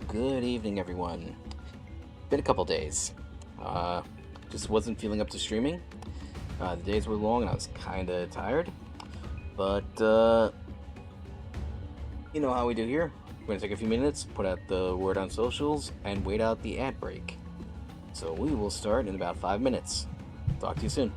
Good evening, everyone. Been a couple days. Uh, just wasn't feeling up to streaming. The days were long and I was kinda tired. But, you know how we do here. We're gonna take a few minutes, put out the word on socials, and wait out the ad break. So we will start in about 5 minutes. Talk to you soon.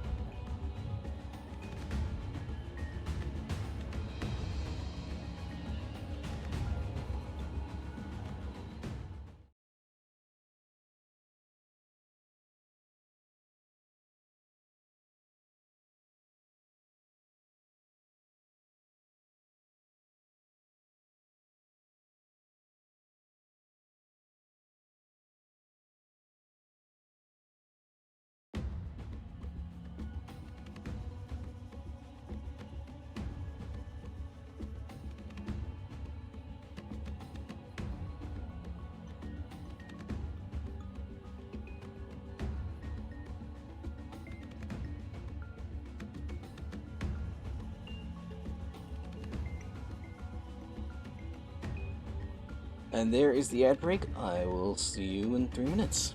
And there is the ad break. I will see you in 3 minutes.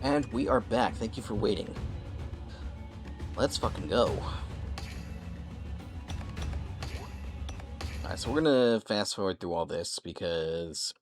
And we are back. Thank you for waiting. Let's fucking go. Alright, so we're gonna fast forward through all this because...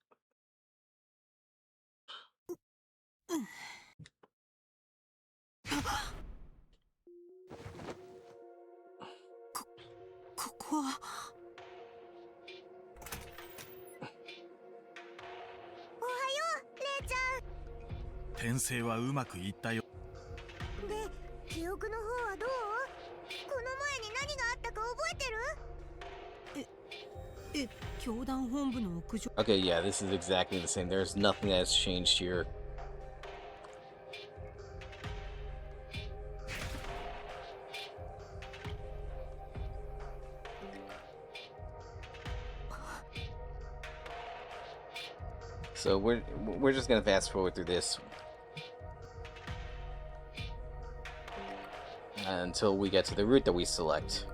Okay, yeah, this is exactly the same. There's nothing that has changed here. So we're just gonna fast forward through this until we get to the route that we select.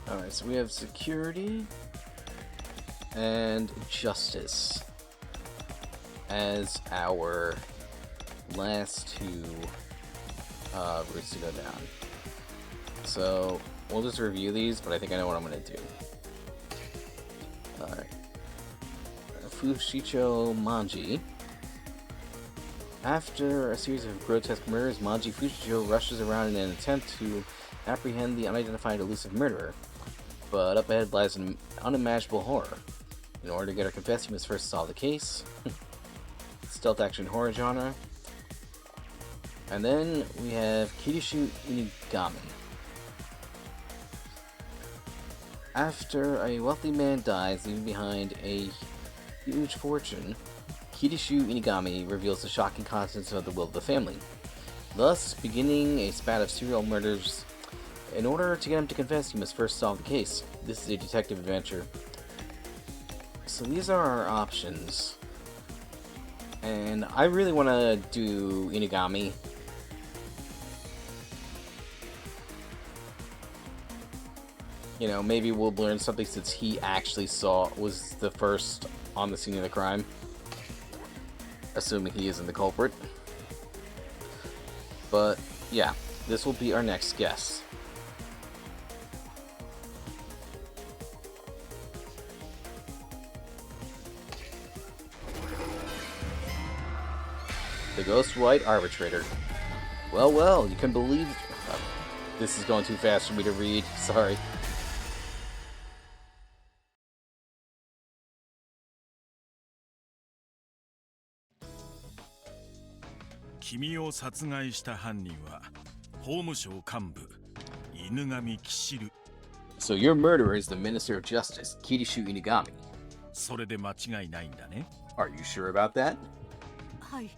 Alright, so we have security and justice as our last two routes to go down. So we'll just review these, but I think I know what I'm going to do. Alright. Fushicho Manji. After a series of grotesque murders, Manji Fushicho rushes around in an attempt to apprehend the unidentified elusive murderer. But up ahead lies an unimaginable horror. In order to get her confessed, you must first solve the case. Stealth action horror genre. And then we have Kishiru Inugami. After a wealthy man dies, leaving behind a huge fortune, Kishiru Inugami reveals the shocking contents of the will of the family, thus beginning a spat of serial murders. In order to get him to confess, you must first solve the case. This is a detective adventure. So these are our options. And I really want to do Inugami. You know, maybe we'll learn something since he actually was the first on the scene of the crime. Assuming he isn't the culprit. But, yeah, this will be our next guess. The Ghost White Arbitrator. Well, you can believe... this is going too fast for me to read, sorry. Kimiを殺害した犯人は法務省幹部犬神騎士る。 So your murderer is the Minister of Justice, Kishiru Inugami. それで間違いないんだね。 Are you sure about that? はい、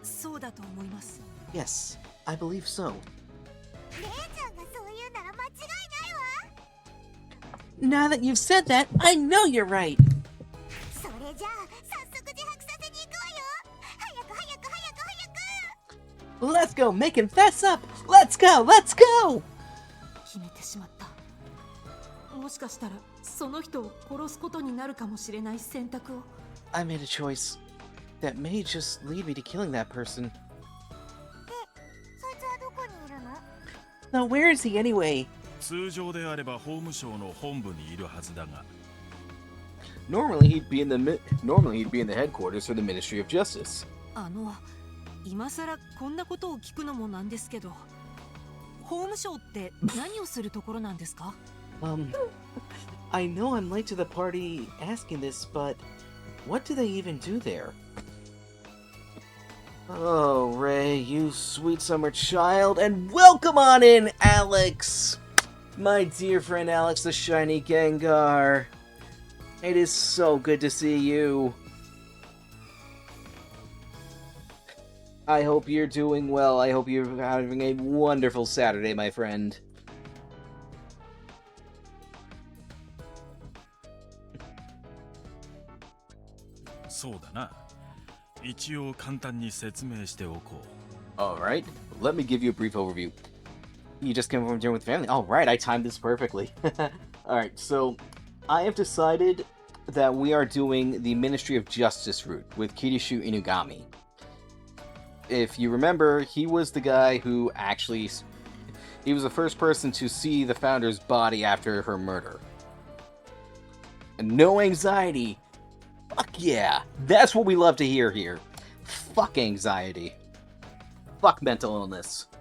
そうだと思います。 Yes, I believe so. 姉ちゃんがそう言うなら間違い Now that you've said that, I know you're right. ないわ。それじゃあ早速自白させに行くわよ。早く。 Let's go, make him fess up. Let's go. 決めてしまった。もしかしたらその人を殺すことになるかもしれない選択を。 I made a choice that may just lead me to killing that person. そいつはどこにいるの？ Now, where is he anyway? 通常であれば法務省の本部にいるはずだが。 Normally he'd be in the headquarters for the Ministry of Justice. 今さらこんなことを聞くのもなんですけど、法務省って何をするところなんですか？ I know I'm late to the party asking this, but what do they even do there? Oh, Ray, you sweet summer child, and welcome on in, Alex! My dear friend Alex the Shiny Gengar. It is so good to see you. I hope you're doing well. I hope you're having a wonderful Saturday, my friend. Alright, let me give you a brief overview. You just came from dinner with family. Alright, I timed this perfectly. Alright, so I have decided that we are doing the Ministry of Justice route with Kishiru Inugami. If you remember, he was the guy who actually... he was the first person to see the founder's body after her murder. And no anxiety. Fuck yeah. That's what we love to hear here. Fuck anxiety. Fuck mental illness. "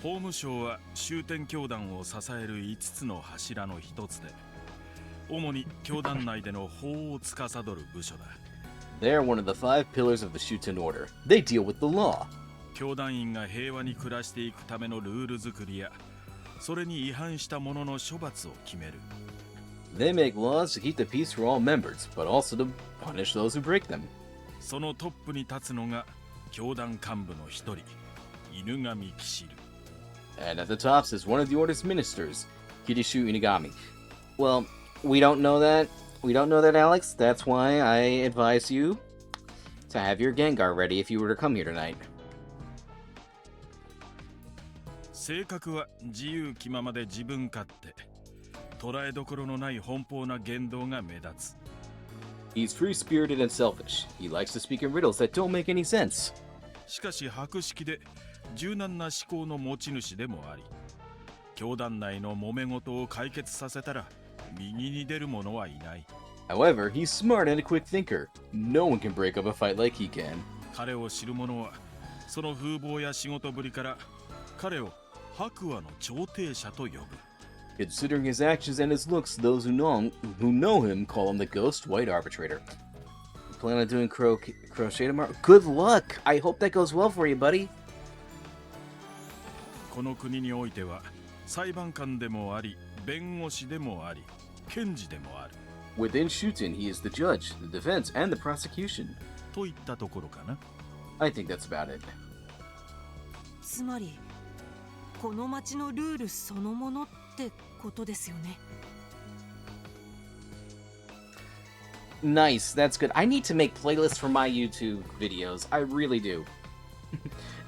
法務省は終点教団を支える5つの柱の一つで、主に教団内での法を司る部署だ。They're one of the 5 pillars of the Shuten Order. They deal with the law. 教団員が平和に暮らしていくためのルール作りや、それに違反した者の処罰を決める。They make laws to keep the peace for all members, but also to punish those who break them. そのトップに立つのが教団幹部の一人、犬神騎士る。And at the top is one of the Order's ministers, Kishiru Inugami. Well, we don't know that. We don't know that, Alex. That's why I advise you to have your Gengar ready if you were to come here tonight. 性格は自由気ままで自分勝手。捉えどころのない奔放な言動が目立つ。He's free-spirited and selfish. He likes to speak in riddles that don't make any sense. しかし博識で柔軟な思考の持ち主でもあり、教団内の揉め事を解決させたら右に出る者はいない。However, he's smart and a quick thinker. No one can break up a fight like he can. 彼を知る者はその風貌や仕事ぶりから彼を白亜の調停者と呼ぶ。Considering his actions and his looks, those who know him call him the Ghost White Arbitrator. You plan on doing crochet tomorrow? Good luck! I hope that goes well for you, buddy. この国においては裁判官でもあり、弁護士でもあり、検事でもある。Within Shuten, he is the judge, the defense, and the prosecution. といったところかな。I think that's about it. つまりこの町のルールそのものってことですよね。Nice, that's good. I need to make playlists for my YouTube videos. I really do.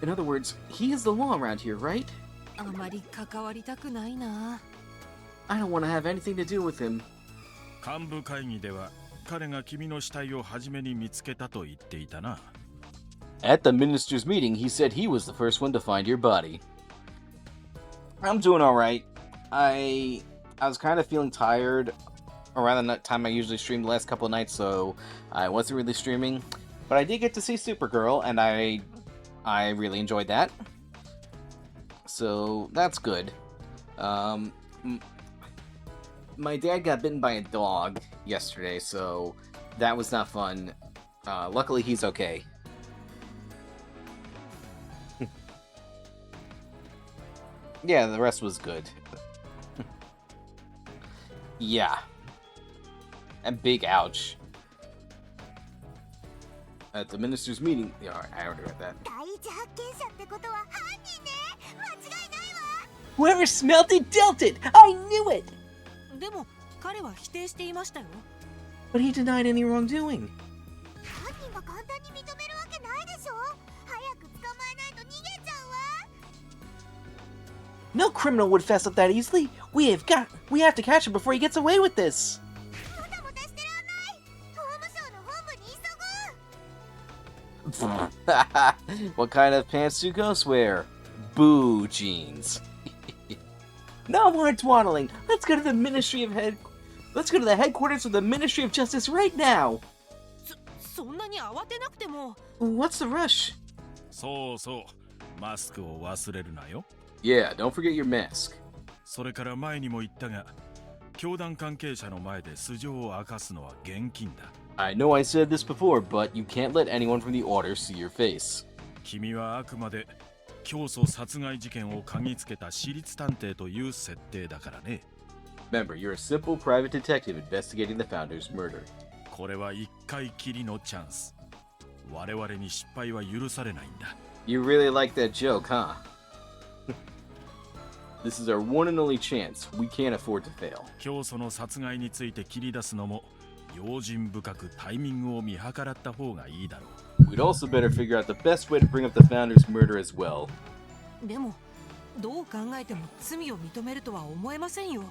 In other words, he is the law around here, right? あまり関わりたくないな。I don't want to have anything to do with him. 幹部会議では彼が君の死体を初めに見つけたと言っていたな。At the minister's meeting, he said he was the first one to find your body. I'm doing alright. I was kind of feeling tired around the time I usually stream the last couple of nights, so I wasn't really streaming. But I did get to see Supergirl, and I really enjoyed that. So that's good. My dad got bitten by a dog yesterday, so that was not fun. Luckily, he's okay. Yeah, the rest was good. Yeah. And big ouch. At the minister's meeting... Yeah, alright, I already read that. 第一発見者ってことは犯人ね。間違いないわ。 Whoever smelt it dealt it! I knew it! でも彼は否定していましたよ。 But he denied any wrongdoing. 犯人が簡単に認めるわけないでしょ。早く捕まえないと逃げちゃうわ。 No criminal would fess up that easily. We have to catch him before he gets away with this. もたもたしてらんない。法務省の本部に急ごう。 What kind of pants do ghosts wear? Boo jeans. No more dawdling. Let's go to the headquarters of the Ministry of Justice right now. そんなに慌てなくても。 What's the rush? そうそう、マスクを忘れるなよ。 Yeah, don't forget your mask. それから前にも言ったが、教団関係者の前で素性を明かすのは厳禁だ。I know I said this before, but you can't let anyone from the Order see your face. 君はあくまで教祖殺害事件を嗅ぎつけた私立探偵という設定だからね。Remember, you're a simple private detective investigating the founder's murder. これは一回きりのチャンス。我々に失敗は許されないんだ。You really like that joke, huh? This is our one and only chance. We can't afford to fail. 教祖の殺害について切り出すのも用心深くタイミングを見計らった方がいいだろう。 We'd also better figure out the best way to bring up the founder's murder as well. でもどう考えても罪を認めるとは思えませんよ。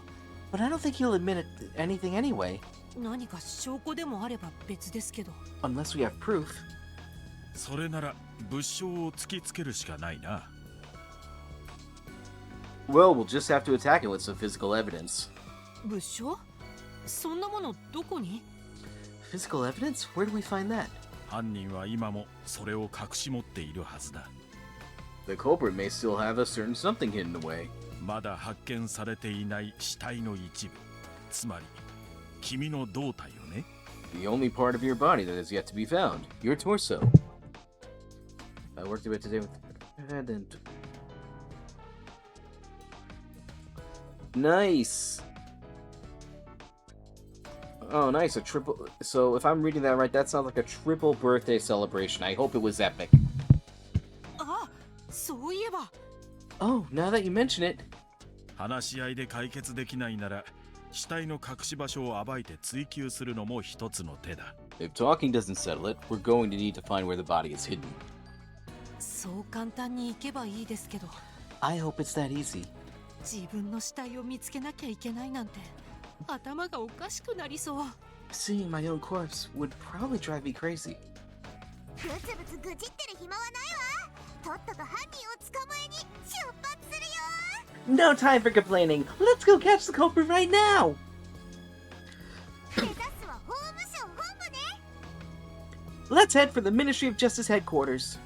But I don't think he'll admit anything anyway. 何か証拠でもあれば別ですけど。 Unless we have proof. それなら物証を突きつけるしかないな。Well, we'll just have to attack it with some physical evidence. 物証？そんなものどこに？ Physical evidence? Where do we find that? 犯人は今もそれを隠し持っているはずだ。 The culprit may still have a certain something hidden away. まだ発見されていない死体の一部、つまり君の胴体よね。 The only part of your body that is yet to be found. Your torso. I worked a bit today with and nice. Oh, nice. A triple. So, if I'm reading that right, that sounds like a triple birthday celebration. I hope it was epic. あ、そういえば。 Oh, now that you mention it. 話し合いで解決できないなら、死体の隠し場所を暴いて追求するのも一つの手だ。 If talking doesn't settle it, we're going to need to find where the body is hidden. そう簡単に行けばいいですけど、 I hope it's that easy. 自分の死体を見つけなきゃいけないなんて頭がおかしくなりそう。 Seeing my own corpse would probably drive me crazy. ブツブツ愚痴ってる暇はないわ。とっとと犯人を捕まえに出発するよ。 No time for complaining. Let's go catch the culprit right now. 目指すは法務省本部ね。 Let's head for the Ministry of Justice headquarters.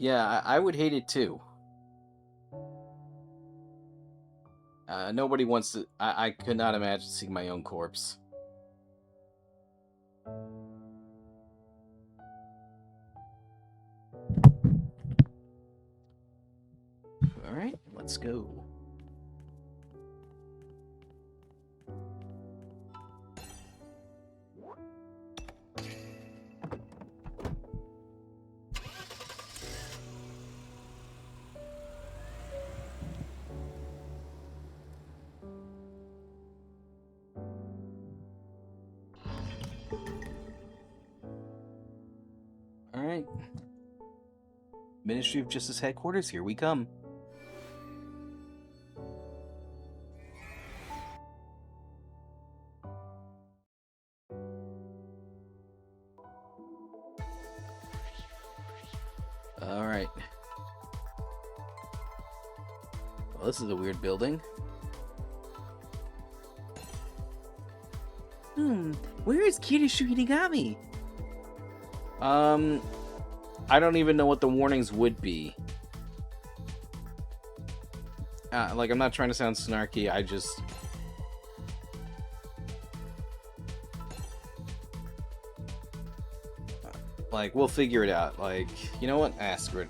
Yeah, I would hate it too. Nobody wants to. I could not imagine seeing my own corpse. Alright, let's go. Alright. Ministry of Justice headquarters, here we come. Alright. Well, this is a weird building. Where is Kishiru Inugami? I don't even know what the warnings would be. Like, I'm not trying to sound snarky, I just... Like, we'll figure it out. Like, you know what? Screw it.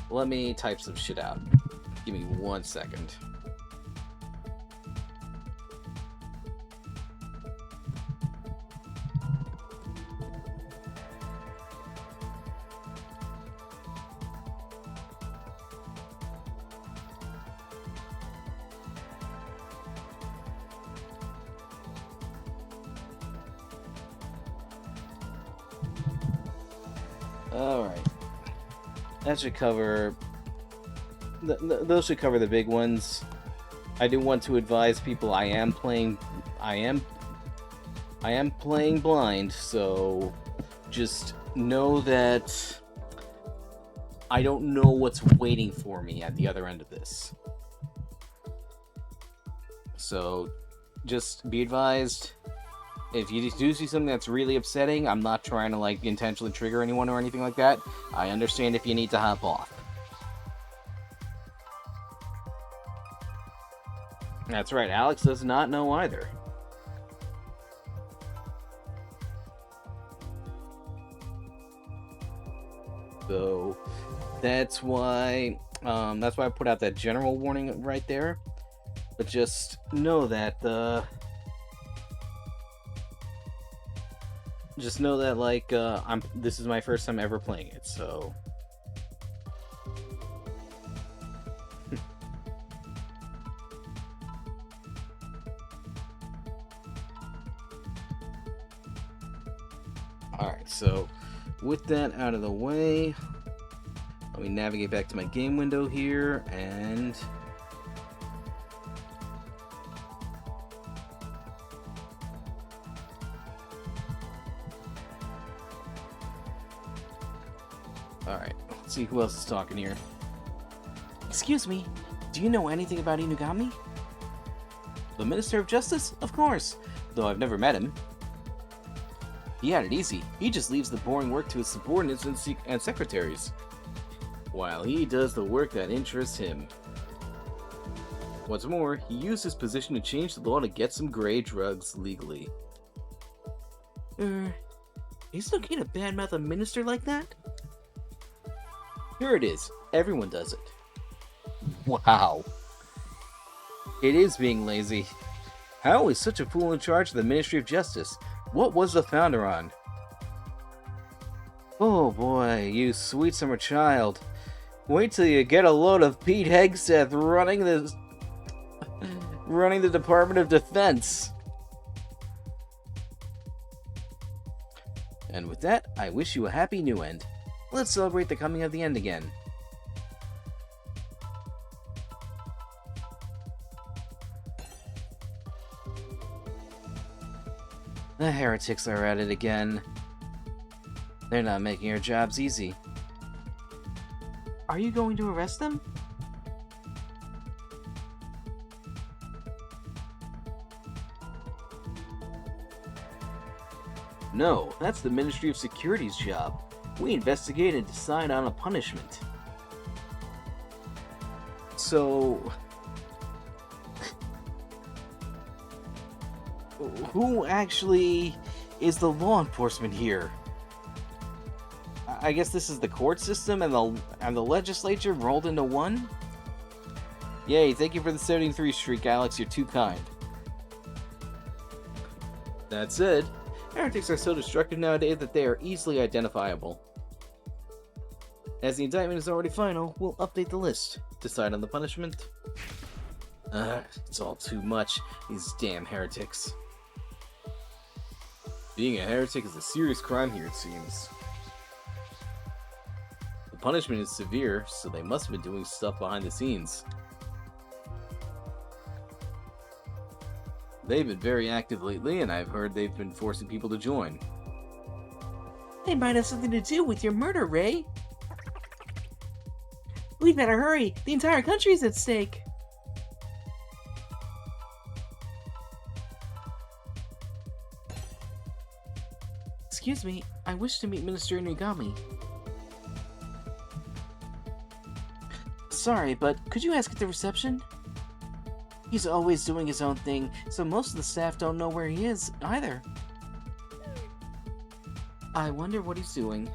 Let me type some shit out. Give me 1 second. Alright. That should cover... those should cover the big ones. I do want to advise people I am playing blind, so just know that I don't know what's waiting for me at the other end of this. So just be advised, if you do see something that's really upsetting, I'm not trying to like intentionally trigger anyone or anything like that. I understand if you need to hop off. That's right, Alex does not know either. So that's why I put out that general warning right there. But just know that like this is my first time ever playing it, so Alright, so with that out of the way, let me navigate back to my game window here, and Alright, let's see who else is talking here. Excuse me, do you know anything about Inugami? The Minister of Justice? Of course, though I've never met him. He had it easy. He just leaves the boring work to his subordinates and secretaries, while he does the work that interests him. What's more, he used his position to change the law to get some gray drugs legally. Is it okay to badmouth a minister like that? Here it is. Everyone does it. Wow. It is being lazy. How is such a fool in charge of the Ministry of Justice? What was the founder on? Oh boy, you sweet summer child. Wait till you get a load of Pete Hegseth running the Department of Defense. And with that, I wish you a happy new end. Let's celebrate the coming of the end again. The heretics are at it again. They're not making our jobs easy. Are you going to arrest them? No, that's the Ministry of Security's job. We investigate and decide on a punishment. So... who actually is the law enforcement here? I guess this is the court system and the legislature rolled into one? Yay, thank you for the 73 streak, Alex. You're too kind. That said, heretics are so destructive nowadays that they are easily identifiable. As the indictment is already final, we'll update the list. Decide on the punishment. It's all too much. These damn heretics. Being a heretic is a serious crime here, it seems. The punishment is severe, so they must have been doing stuff behind the scenes. They've been very active lately, and I've heard they've been forcing people to join. They might have something to do with your murder, Ray. We'd better hurry. The entire country's at stake. Excuse me, I wish to meet Minister Inugami. Sorry, but could you ask at the reception? He's always doing his own thing, so most of the staff don't know where he is, either. I wonder what he's doing.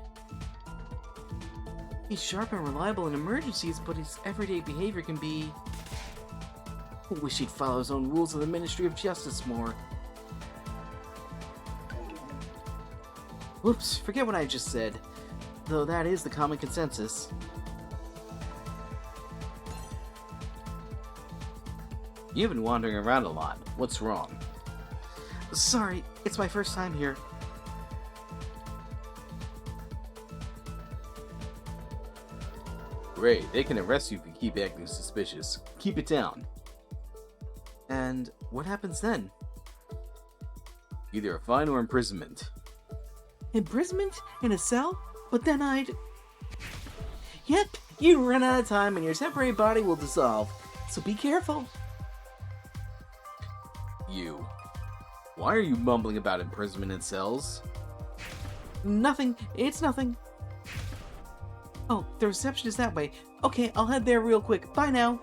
He's sharp and reliable in emergencies, but his everyday behavior can be... I wish he'd follow his own rules of the Ministry of Justice more. Whoops, forget what I just said. Though that is the common consensus. You've been wandering around a lot. What's wrong? Sorry, it's my first time here. Ray, they can arrest you if you keep acting suspicious. Keep it down. And what happens then? Either a fine or imprisonment. Imprisonment? In a cell? But then I'd... Yep, you run out of time and your temporary body will dissolve. So be careful. You. Why are you mumbling about imprisonment in cells? Nothing. It's nothing. Oh, the reception is that way. Okay, I'll head there real quick. Bye now.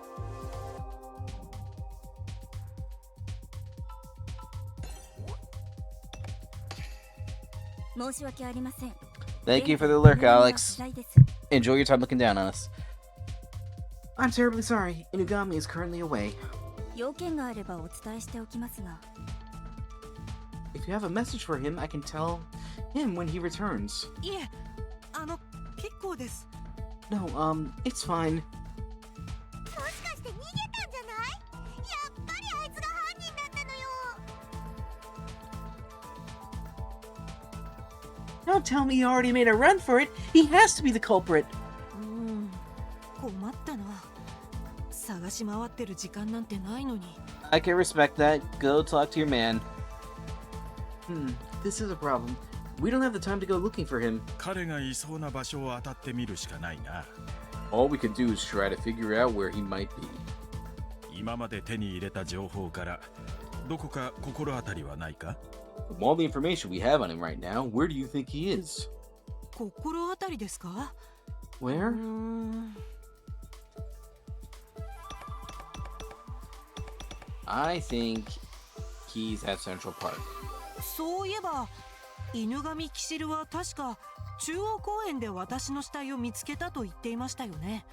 Thank you for the lurk, Alex. Enjoy your time looking down on us. I'm terribly sorry. Inugami is currently away. If you have a message for him, I can tell him when he returns. いえ、結構です。 No, it's fine. もしかして逃げたんじゃない？やっぱりあいつが犯人だったのよ。 Don't tell me he already made a run for it. He has to be the culprit. 困ったな。探し回ってる時間なんてないのに。I can respect that. Go talk to your man. This is a problem. We don't have the time to go looking for him. 彼がいそうな場所を当たってみるしかないな。 All we can do is try to figure out where he might be. 今まで手に入れた情報からどこか心当たりはないか？ From all the information we have on him right now, where do you think he is? 心当たりですか？ Where? I think he's at Central Park. そういえば犬神キシルは確か中央公園で私の死体を見つけたと言っていましたよね。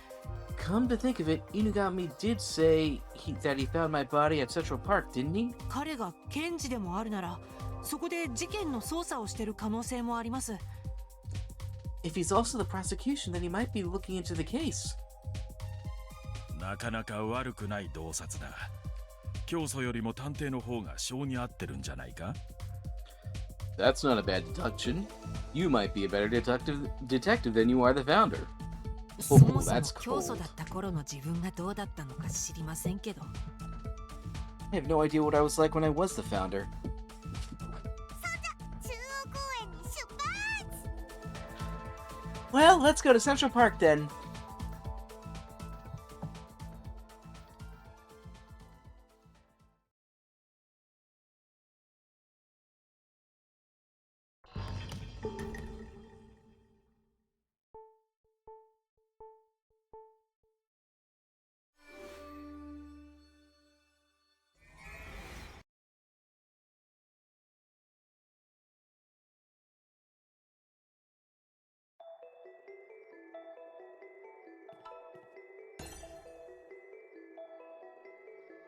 Come to think of it, Inugami did say that he found my body at Central Park, didn't he? 彼が検事でもあるならそこで事件の捜査をしている可能性もあります。 If he's also the prosecution, then he might be looking into the case. なかなか悪くない洞察だ。教祖よりも探偵の方が性に合ってるんじゃないか？ That's not a bad deduction. You might be a better detective than you are the founder. そもそも that's 教祖 cold. だった頃の自分がどうだったのか知りませんけど。 I have no idea what I was like when I was the founder. 中央公園に出発。 Well, let's go to Central Park then.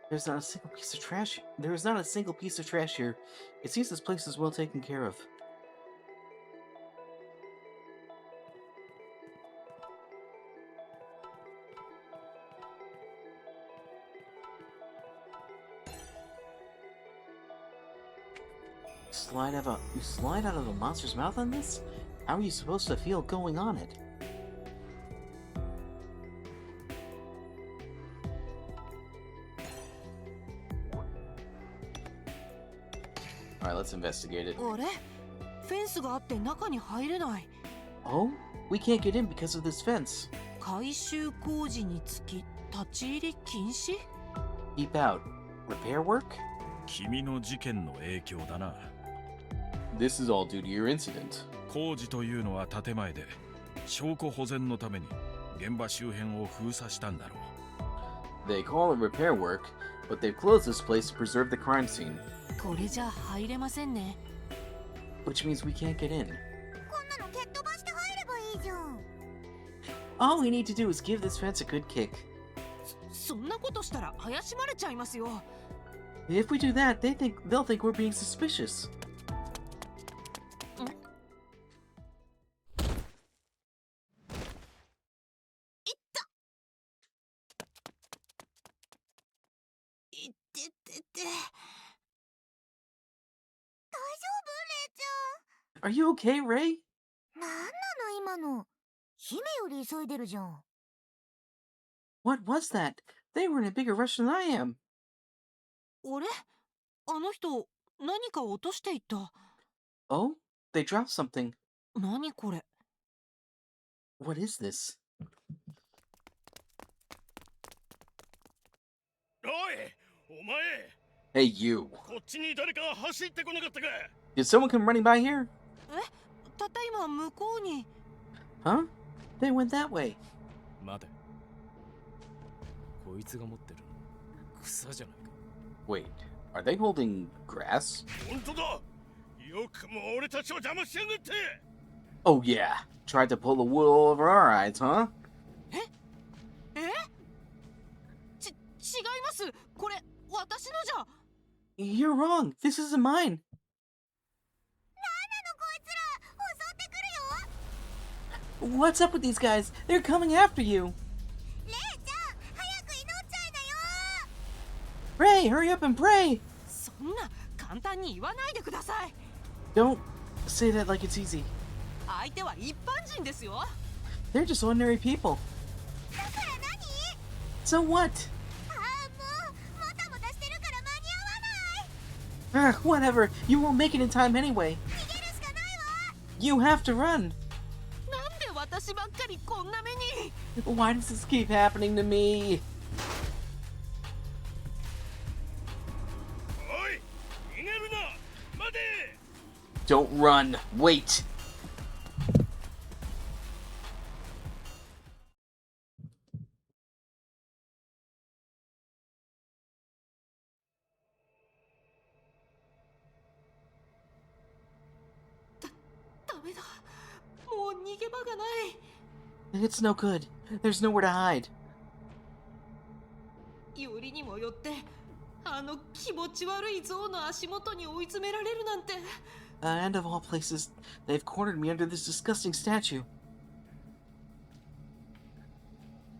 There's not a single piece of trash. There is not a single piece of trash here. It seems this place is well taken care of. You slide out of a monster's mouth on this? How are you supposed to feel going on it? Alright, let's investigate it. あれ？フェンスがあって中に入れない。 Oh? We can't get in because of this fence. 改修工事につき立ち入り禁止？ Keep out. Repair work? 君の事件の影響だな。 This is all due to your incident. 工事というのは建前で証拠保全のために現場周辺を封鎖したんだろう。 They call it repair work, but they've closed this place to preserve the crime scene. これじゃ入れませんね。 Which means we can't get in. こんなの蹴っ飛ばして入ればいいじゃん。 All we need to do is give this fence a good kick. そんなことしたら怪しまれちゃいますよ。 If we do that, they'll think we're being suspicious. いってってって。大丈夫レイちゃん。 Are you okay, Ray? なんなの今の。姫より急いでるじゃん。 What was that? They were in a bigger rush than I am. あれ？あの人何か落としていった。 Oh? They dropped something. 何これ？ What is this? おい、お前、 Hey, you. こっちに誰か走ってこなかったか？ Did someone come running by here? たった今向こうに。 Huh? They went that way. 待て。こいつが持ってる草じゃないか。 Wait, are they holding grass? 本当だ。よくも俺たちを邪魔しやがって。 Oh yeah, tried to pull the wool over our eyes, huh? 違います。これ私のじゃ。 You're wrong. This isn't mine. なんなのこいつら。襲ってくるよ。 What's up with these guys? They're coming after you. レイちゃん、早く祈っちゃいなよ。 Ray, hurry up and pray. そんな簡単に言わないでください。 Don't say that like it's easy. 相手は一般人ですよ。 They're just ordinary people. だから何？ So what? ああ、もう、もたもたしてるから間に合わない。 Ugh, whatever. You won't make it in time anyway. 逃げるしかないわ。You have to run! なんで私ばっかりこんな目に。 Why does this keep happening to me? おい逃げるな待て Don't run. Wait. It's no good. There's nowhere to hide. よりにもよってあの気持ち悪い象の足元に追い詰められるなんて。 And of all places, they've cornered me under this disgusting statue.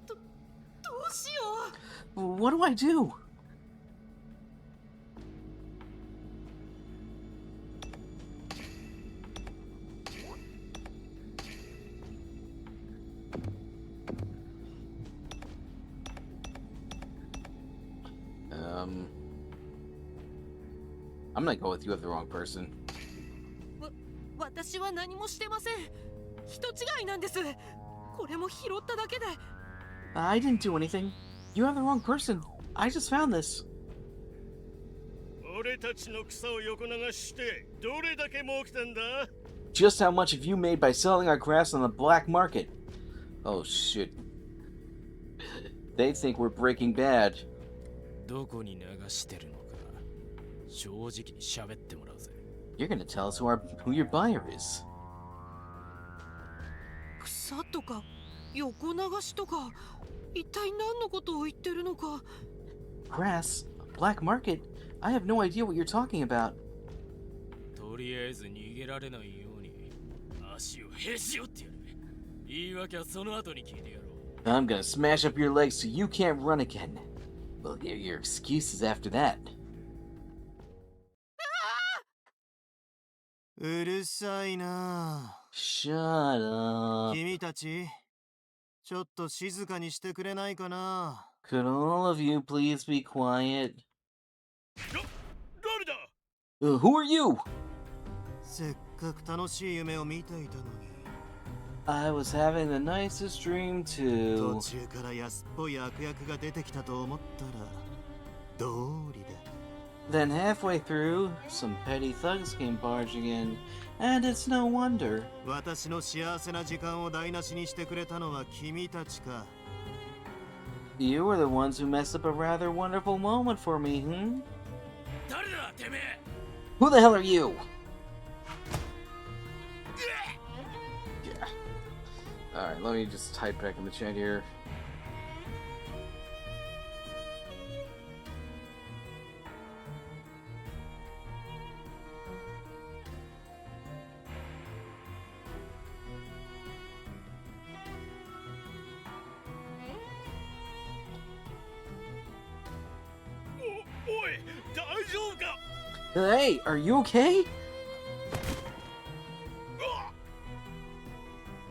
どうしよう。 What do I do? I'm gonna go with you have the wrong person. 私は何もしてません。人違いなんです。これも拾っただけで。 I didn't do anything. You have the wrong person. I just found this. 俺たちの草を横流ししてどれだけ儲けたんだ Just how much have you made by selling our grass on the black market? Oh shit. They think we're Breaking Bad. どこに流してるのか正直に喋ってもらうぜ。 You're gonna tell us who your buyer is. 草とか横流しとか一体何のことを言ってるのか。 Grass? Black market? I have no idea what you're talking about. とりあえず逃げられないように足をへし折ってやる。言い訳はその後に聞いてやろう。 I'm gonna smash up your legs so you can't run again. We'll get your excuses after that. うるさいな。 Shut up. 君たち、ちょっと静かにしてくれないかな。 Could all of you please be quiet? 誰だ Who are you? せっかく楽しい夢を見ていたのに。 I was having the nicest dream 途 too. 中から安っぽい悪役が出てきたと思ったら、道理だ。 Then halfway through, some petty thugs came barging in, and it's no wonder. 私の幸せな時間を台無しにしてくれたのは君たちか。 You were the ones who messed up a rather wonderful moment for me, 誰だてめえ Who the hell are you? Yeah. Alright, let me just type back in the chat here. Hey, are you okay?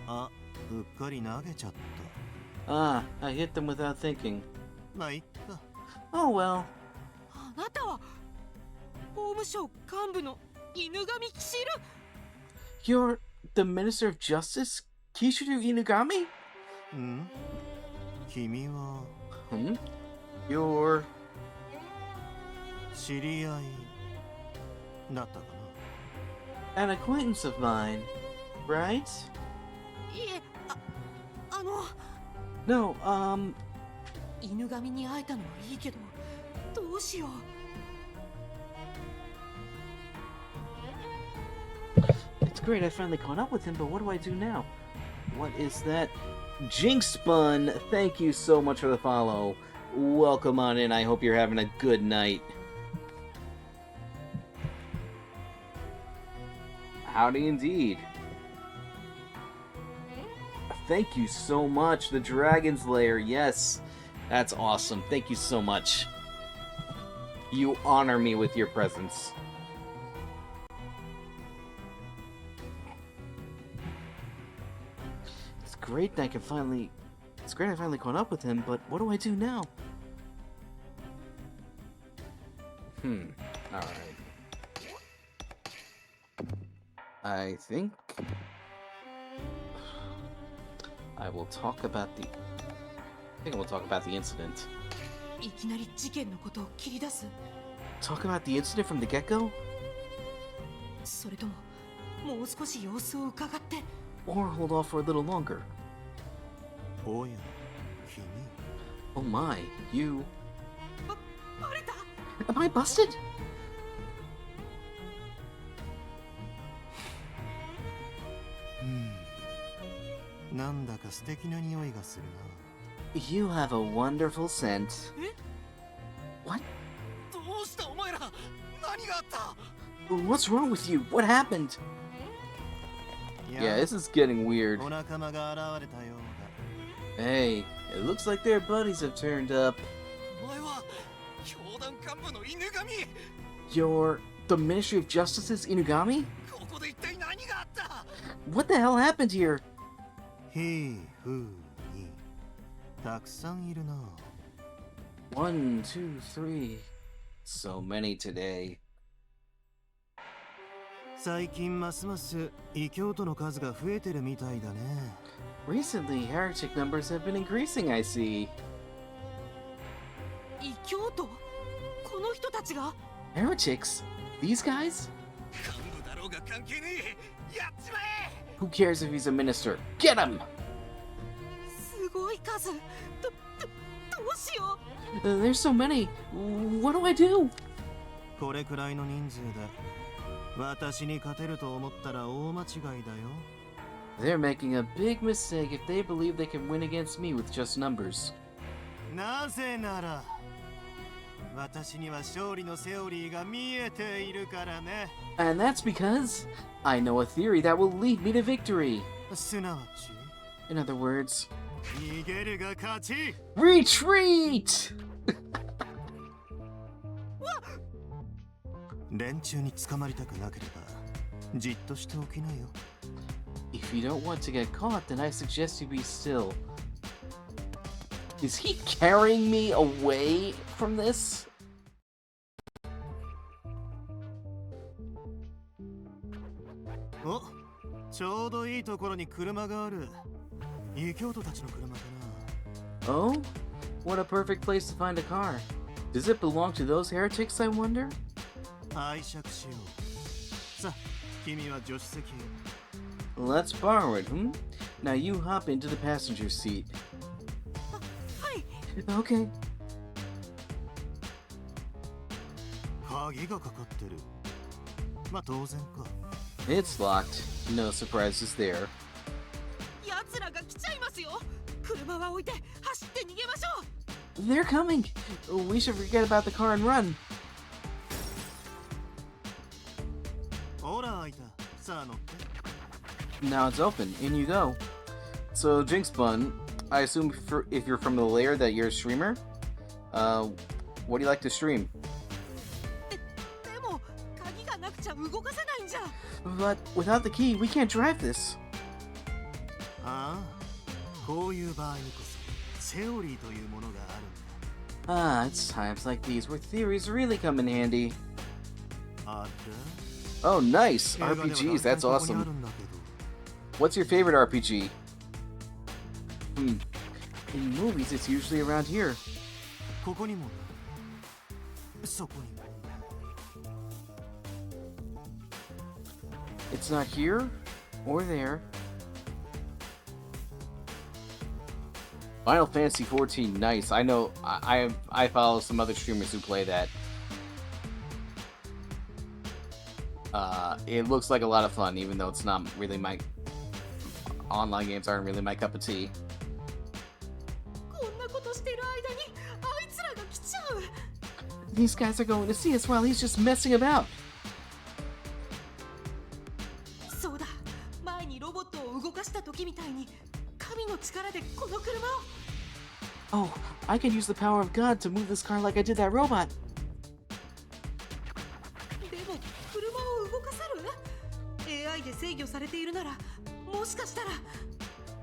あ、うっかり投げちゃっ Ah, I hit them without thinking. た。まあいっか。 Oh well. あなたは法務省幹部の犬神騎士る。 You're the Minister of Justice? Kishiru Inugami? ん？君は You're... 知り合いだったか an acquaintance of mine, right? いえ、あの No, 犬神に会えたのはいいけど、どうしよう。 it's great I finally caught up with him, but what do I do now? What is that? Jinx Spun, thank you so much for the follow. Welcome on in, I hope you're having a good night. Howdy indeed. Thank you so much, the Dragon's Lair. Yes, that's awesome. Thank you so much. You honor me with your presence. It's great I finally caught up with him, but what do I do now? Alright. I think I will talk about the. I think I will talk about the incident. いきなり事件のことを切り出す？ Talk about the incident from the get-go? それとももう少し様子を伺って？ Or hold off for a little longer? おや、君。 Oh my, you. バレた？ Am I busted? なんだか素敵な匂いがするな。 You have a wonderful scent. え？ What? どうしたお前ら？何があった？ What's wrong with you? What happened? いや Yeah, this is getting weird. お仲間が現れたようだ。 Hey, it looks like their buddies have turned up. お前は教団幹部の犬神。 You're the Ministry of Justice's Inugami? ここで一体何があった？ What the hell happened here? へーふーに。たくさんいるな。 1, 2, 3. So many today. 最近ますます異教徒の数が増えてるみたいだね。 Recently, heretic numbers have been increasing, I see. 異教徒？この人たちが？ Heretics? These guys? 幹部だろうが関係ねえ。やっちまえ！ Who cares if he's a minister? Get him! すごい数。どうしよう。 There's so many. What do I do? これくらいの人数で私に勝てると思ったら大間違いだよ。 They're making a big mistake if they believe they can win against me with just numbers. なぜなら私には勝利のセオリーが見えているからね。 And that's because I know a theory that will lead me to victory. すなわち In other words, 逃げるが勝ち。 retreat! 連中に捕まりたくなければじっとしておきなよ。 If you don't want to get caught, then I suggest you be still. Is he carrying me away from this? お、ちょうどいいところに車がある。異教徒たちの車か Oh? What a perfect place to find a car. Does it belong to those heretics, I wonder? な。拝借しよう。さあ、君は助手席へ。 Let's borrow it, Now you hop into the passenger seat. はい。 Okay. 鍵がかかってる。まあ当然か。 It's locked. No surprises there. 奴らが来ちゃいますよ。車は置いて走って逃げましょう。 They're coming! We should forget about the car and run. ほら開いた。さあ乗って。 Now it's open. In you go. So, Jinx Bun, I assume if you're from the layer that you're a streamer? What do you like to stream? でも鍵がなくちゃ動かせないんじゃ。 But without the key, we can't drive this. ああ、こういう場合にこそセオリーというものがあるんだ。 Ah, it's times like these where theories really come in handy. あれ Oh, nice! 映画では RPGs, 大 that's 体ここにあ awesome. るんだけど。 What's your favorite RPG? In movies, it's usually around here. ここにもだ。そこにも。 It's not here or there. Final Fantasy 14, nice. I know. I follow some other streamers who play that. It looks like a lot of fun, even though it's not really my online games aren't really my cup of tea. こんなことしてる間にあいつらが来ちゃう。 These guys are going to see us while he's just messing about. そうだ。前にロボットを動かした時みたいに神の力でこの車を。 Oh, I can use the power of God to move this car like I did that robot. でも車を動かせる？ AI で制御されているならもしかしたら。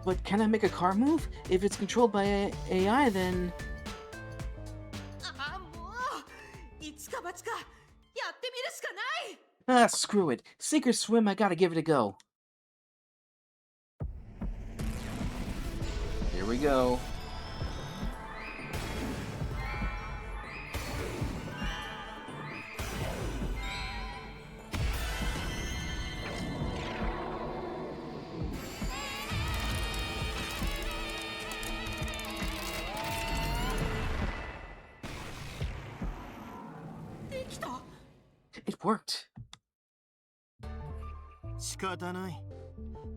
But can I make a car move? If it's controlled by AI, then... ああもう一か八かやってみるしかない。Ah, screw it. Sink or swim, I gotta give it a go. Here we go. It worked. 仕方ない。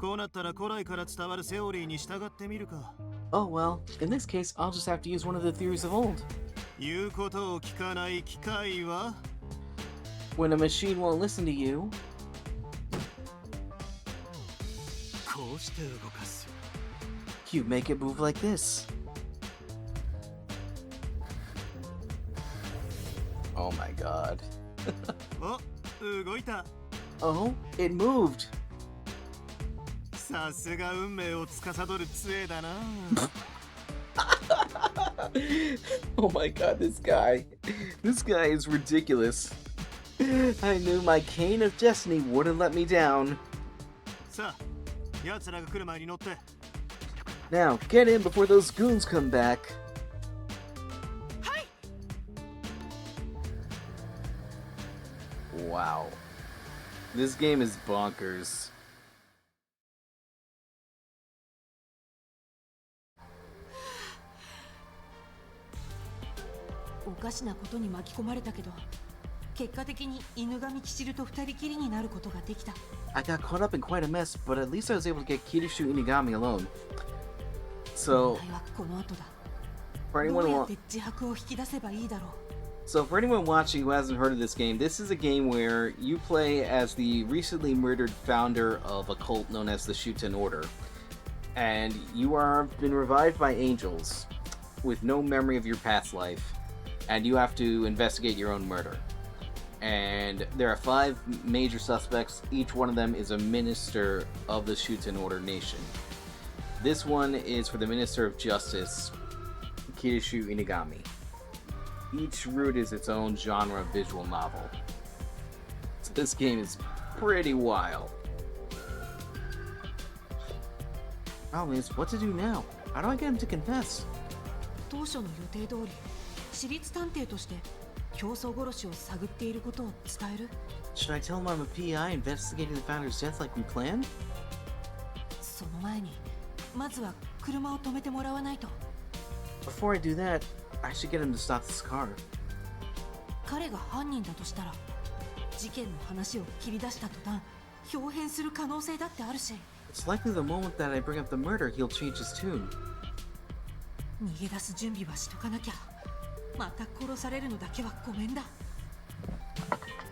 こうなったら古来から伝わるセオリーに従ってみるか。Oh well, in this case, I'll just have to use one of the theories of old. 言うことを聞かない機械は When a machine won't listen to you, こうして動かす。 you make it move like this. Oh my god. お、動いた。 Oh, it moved. さすが運命を司る杖だな。Oh my god, this guy. This guy is ridiculous. I knew my cane of destiny wouldn't let me down. さあ、奴らが来る前に乗って。 Now, get in before those goons come back. Wow. This game is bonkers. おかしなことに巻き込まれたけど、結果的に犬神キシルと二人きりになることができた。I got caught up in quite a mess, but at least I was able to get Kishiru Inugami alone. 問 So, 題はこの後だ。 for どう anyone や wa- って自白を引き出せばいいだろう。 so for anyone watching who hasn't heard of this game, this is a game where you play as the recently murdered founder of a cult known as the Shuten Order, and you are been revived by angels with no memory of your past life, and you have to investigate your own murder. And there are 5 major suspects. Each one of them is a minister of the Shuten Order nation. This one is for the Minister of Justice, Kishiru Inugami. Each route is its own genre of visual novel. So this game is pretty wild. Problem is, what to do now? How do I get him to confess? 当初の予定通り、私立探偵として競争殺しを探っていることを伝える。 Should I tell him I'm a PI investigating the founder's death like we planned? その前に、まずは車を止めてもらわないと。 Before I do that, I should get him to stop this car. 彼が犯人だとしたら、事件の話を切り出した途端、表変する可能性だってあるし。 It's likely the moment that I bring up the murder, he'll change his tune. 逃げ出す準備はしとかなきゃ。また殺されるのだけはごめんだ。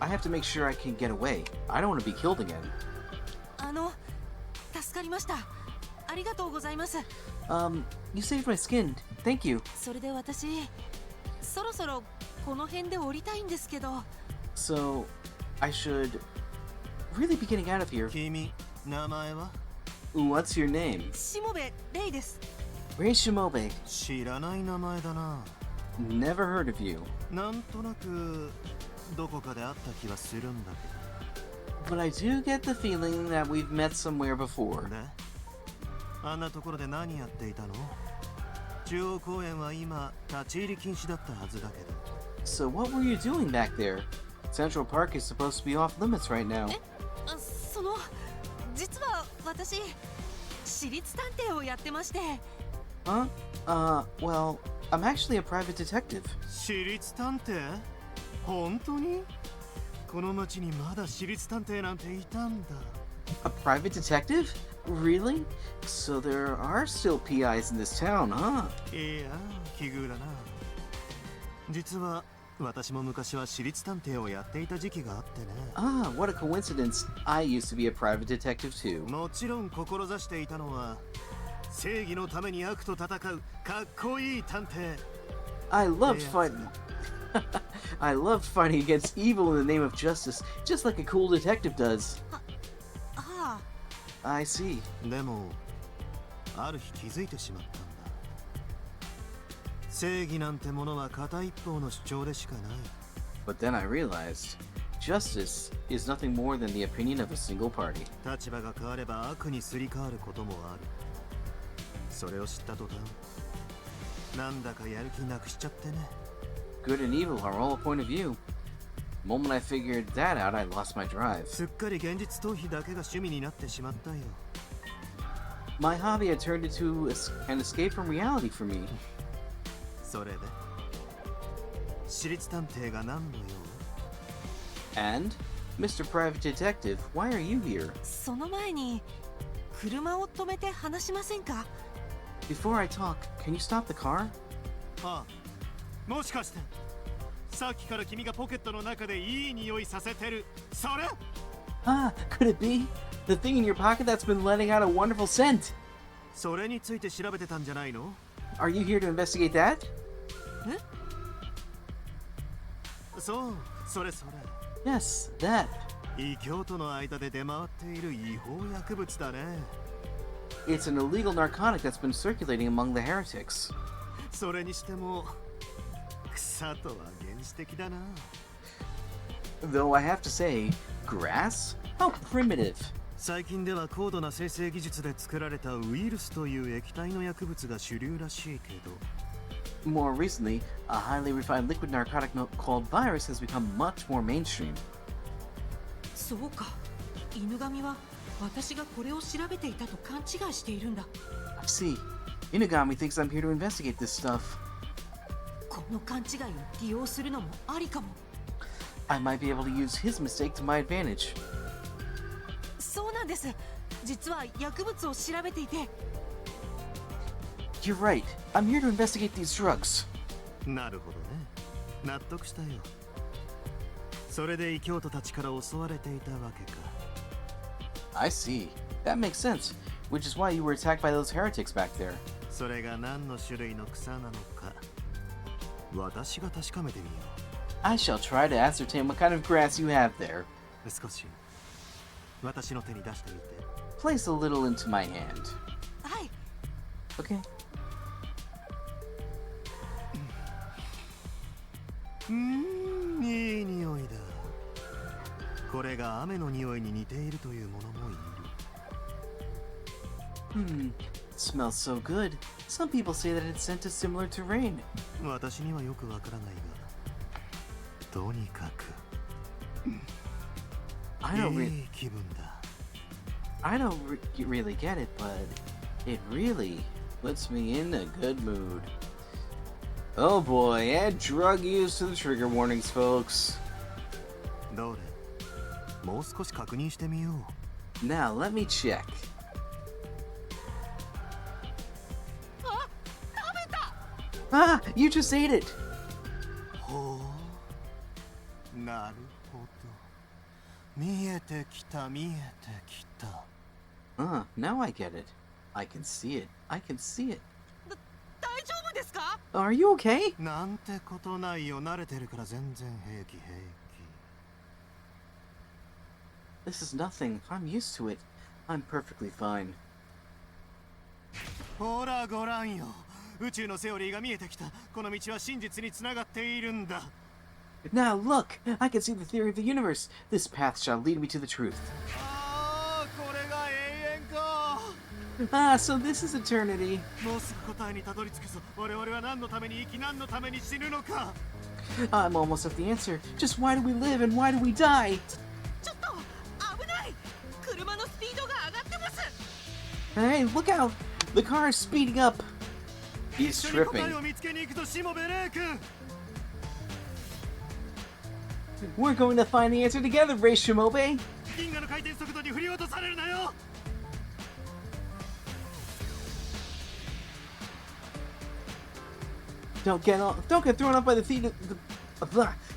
I have to make sure I can get away. I don't want to be killed again. 助かりました。ありがとうございます。 You saved my skin. Thank you. それで私、そろそろこの辺で降りたいんですけど。 So, I should really be getting out of here. 君、名前は What's your name? しもべレイです。 Rei Shimobe. 知らない名前だな。 Never heard of you. なんとなくどこかで会った気はするんだけ But I do get the feeling that we've met somewhere ど。 before. で、あんなところで何やっていたの？中央公園は今立ち入り禁止だったはずだけど。 So what were you doing back there? Central Park is supposed to be off limits right now. 実は私、私立探偵をやってまして。 Huh? Well, I'm actually a private detective. 私立探偵？本当に？この町にまだ私立探偵なんていたんだ。 A private detective? Really? So there are still PIs in this town, huh? いや、奇遇だな。実は私も昔は私立探偵をやっていた時期があってね。 Ah, what a coincidence. I used to be a private detective too. もちろん志していたのは正義のために悪と戦うかっこいい探偵。 I loved Yeah. fighting. I loved fighting against evil in the name of justice, just like a cool detective does. あ I see. でもある日気づいてしまったんだ。正義なんてものは片一方の主張でしかない。 But then I realized justice is nothing more than the opinion of a single party. 立場が変われば悪にすり替わることもある。それを知った途端、なんだかやる気なくしちゃってね。Good and evil are all a point of view. The moment I figured that out, I lost my drive. すっかり現実逃避だけが趣味になってしまったよ。My hobby had turned into an escape from reality for me. それで、私立探偵が何の用？ And, Mr. Private Detective, why are you here? その前に車を止めて話しませんか？ Before I talk, can you stop the car? ああ、もしかしてさっきから君がポケットの中でいい匂いさせてる、それ？ Ah, could it be? The thing in your pocket that's been letting out a wonderful scent. それについて調べてたんじゃないの？ Are you here to investigate that? そう、それそれ。 Yes, that. 異教徒の間で出回っている違法薬物だね。 It's an illegal narcotic that's been circulating among the heretics. それにしても草とは原始的だな。 Though I have to say, grass? How primitive. 最近では高度な生成技術で作られたウイルスという液体の薬物が主流らしいけど。 More recently, a highly refined liquid narcotic called virus has become much more mainstream. そうか、犬神は私がこれを調べていたと勘違いしているんだ。 I see. Inugami thinks I'm here to investigate this stuff. この勘違いを利用するのもありかも。 I might be able to use his mistake to my advantage. そうなんです。実は薬物を調べていて。 You're right. I'm here to investigate these drugs. なるほどね。納得したよ。それで異教徒たちから襲われていたわけか。 I see. That makes sense. Which is why you were attacked by those heretics back there. それが何の種類の草なのか、私が確かめてみよ I shall try to ascertain what kind of grass you have there. う。少し私の手に出してみて。 Place a little into my hand. はい。 Okay. いい匂いだ。これが雨の匂いに似ているというものもいる。 It smells so good. Some people say that its scent is similar to rain. 私にはよくわからないが、とにかく I don't いい気分だ。 really get it, but it really puts me in a good mood. Oh boy, add drug use to the trigger warnings, folks. どれ？もう少し確認してみよう。 Now, let me check. Ah, you just ate it! ほう、なるほど。見えてきた、見えてきた。 Now I get it. I can see it. I can see it. 大丈夫ですか？ Are you okay? なんてことないよ。慣れてるから全然平気平 This is nothing. I'm used to it. I'm perfectly fine. 気。ほらごらんよ。宇宙のセオリーが見えてきた。この道は真実につながっているんだ。 Now look! I can see the theory of the universe. This path shall lead me to the truth. ああ、これが永遠か。 Ah, so this is eternity. もうすぐ答えにたどり着くぞ。我々は何のために生き、何のために死ぬのか。 I'm almost at the answer. Just why do we live and why do we die? ちょっと危ない。車のスピードが上がってます。 Hey, look out! The car is speeding up. He's 一緒に答え tripping. を見つけに行くとしもべレイ君。 We're going to find the answer together, Ray Shimobe. 銀河の回転速度に振り落とされるなよ。 Don't get thrown off by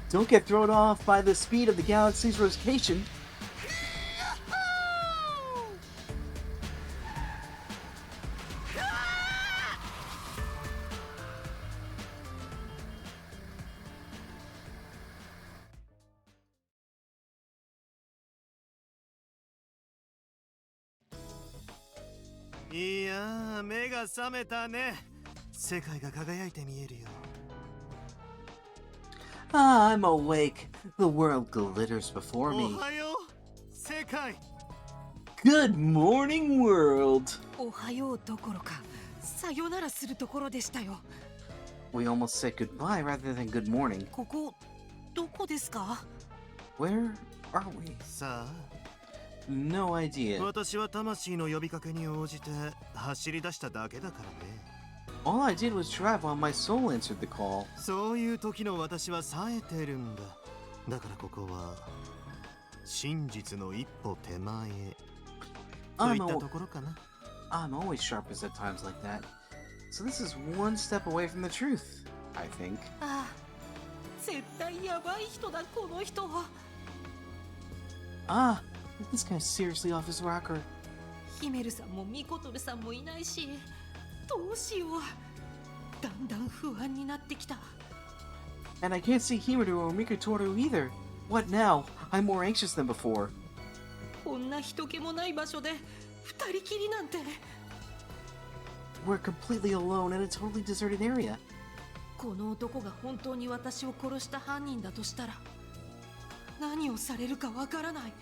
don't get thrown off by the speed of the galaxy's rotation.「いやー、目が覚めたね。世界が輝いて見えるよ。Ah, I'm awake. The world glitters before お me. はよう世界 Good morning, world. おはようどころかさよならするところでしたよ。 We almost said goodbye rather than good morning. ここどこですか？ Where are we? さ No あ idea. 私は魂の呼びかけに応じて走り出しただけだからね All I did was drive while my soul answered the call. そういう時の私は冴えてるんだだからここは真実の一歩手前といったところかな I'm always sharpest at times like that. So this is one step away from the truth, I think. ああ、絶対やばい人だこの人は。 Ah, this guy's seriously off his rocker. ヒメルさんもミコトルさんもいないし、どうしよう。だんだん不安になってきた。 And I can't see Himaru or Mikotoru either. What now? I'm more anxious than before. こんな人気もない場所で二人きりなんて。 We're completely alone in a totally deserted area. この男が本当に私を殺した犯人だとしたら、何をされるかわからない。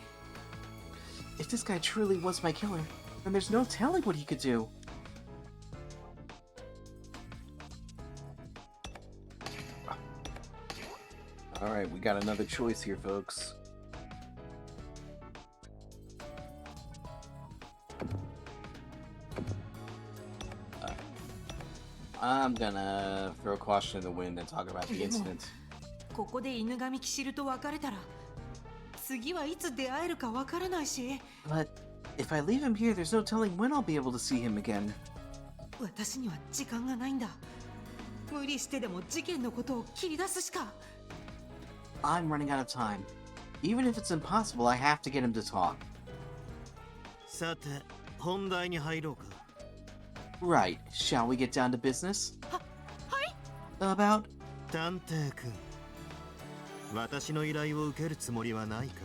If this guy truly was my killer, then there's no telling what he could do. Alright, we got another choice here, folks. I'm gonna throw caution in the wind and talk about the incident. ここで犬神キシルと別れたら、次はいつ出会えるかわからないし、 But if I leave him here, there's no telling when I'll be able to see him again. 私には時間がないんだ。無理してでも事件のことを切り出すしか。 I'm running out of time. Even if it's impossible, I have to get him to talk. さて本題に入ろうか Right, shall we get down to business? はい About 探偵君私の依頼を受けるつもりはないか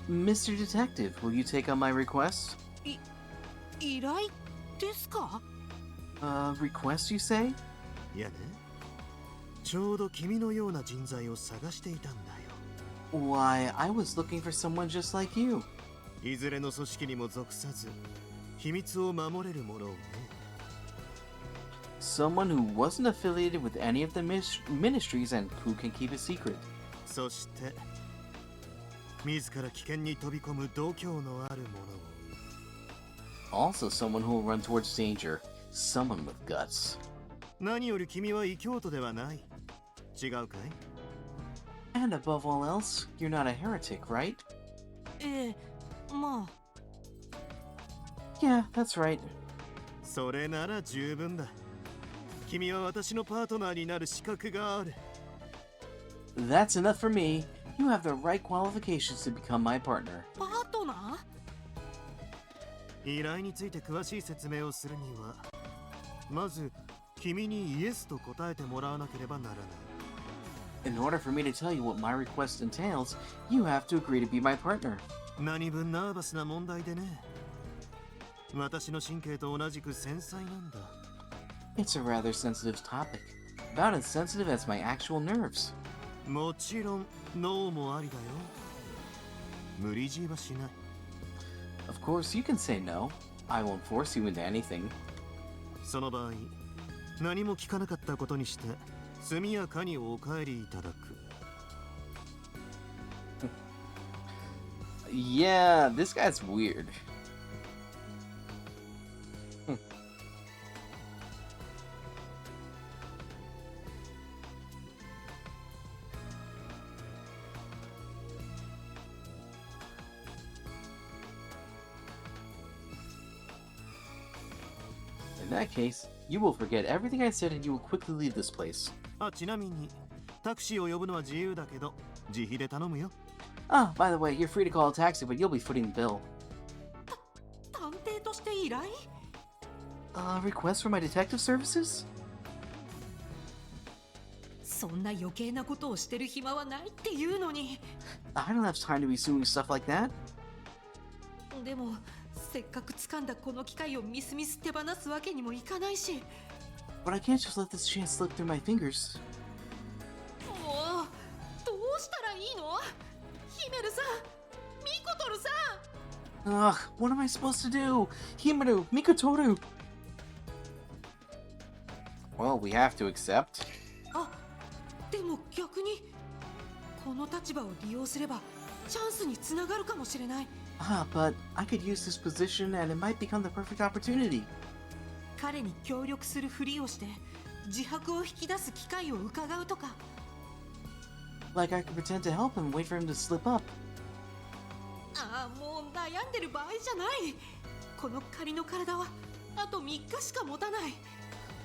Mr. Detective, will you take on my request? 依頼ですか？ Request, you say? いやねちょうど君のような人材を探していたんだよ Why, I was looking for someone just like you. いずれの組織にも属さず秘密を守れるものをね Someone who wasn't affiliated with any of the ministries and who can keep a secret. そして自ら危険に飛び込む度胸のあるものを Also someone who will run towards danger. Someone with guts. 何より君は異教徒ではない違うかい And above all else, you're not a heretic, right? ええ、まあ。 Yeah, that's right. それなら十分だ君は私のパートナーになる資格がある That's enough for me. You have the right qualifications to become my partner. パートナー？依頼について詳しい説明をするにはまず君にイエスと答えてもらわなければならない In order for me to tell you what my request entails, you have to agree to be my partner. 何分ナーバスな問題でね私の神経と同じく繊細なんだ It's a rather sensitive topic. About as sensitive as my actual nerves. もちろんノーもありだよ無理強いはしない Of course, you can say no. I won't force you into anything. その場合何も聞かなかったことにして速やかにお帰りいただく Yeah, this guy's weird. In that case, you will forget everything I said and you will quickly leave this place. あちなみにタクシーを呼ぶのは自由だけど自費で頼むよ Ah, by the way, you're free to call a taxi, but you'll be footing the bill. 探偵として依頼？ Request for my detective services? そんな余計なことをしてる暇はないっていうのに。 I don't have time to be doing stuff like that. でもせっかく掴んだこの機会をみすみす手放すわけにもいかないし。 But I can't just let this chance slip through my fingers. もうどヒメルさん、ミコトルさん。 Ugh, what am I supposed to do? Himaru, Mikotoru! Well, we have to accept. あ、でも逆にこの立場を利用すればチャンスにつながるかもしれない。 Ah, but I could use this position and it might become the perfect opportunity. 彼に協力するふりをして自白を引き出す機会を伺うとか。 Like I could pretend to help him, wait for him to slip up. ああ、もう悩んでる場合じゃない。この仮の体はあと3日しか持たない。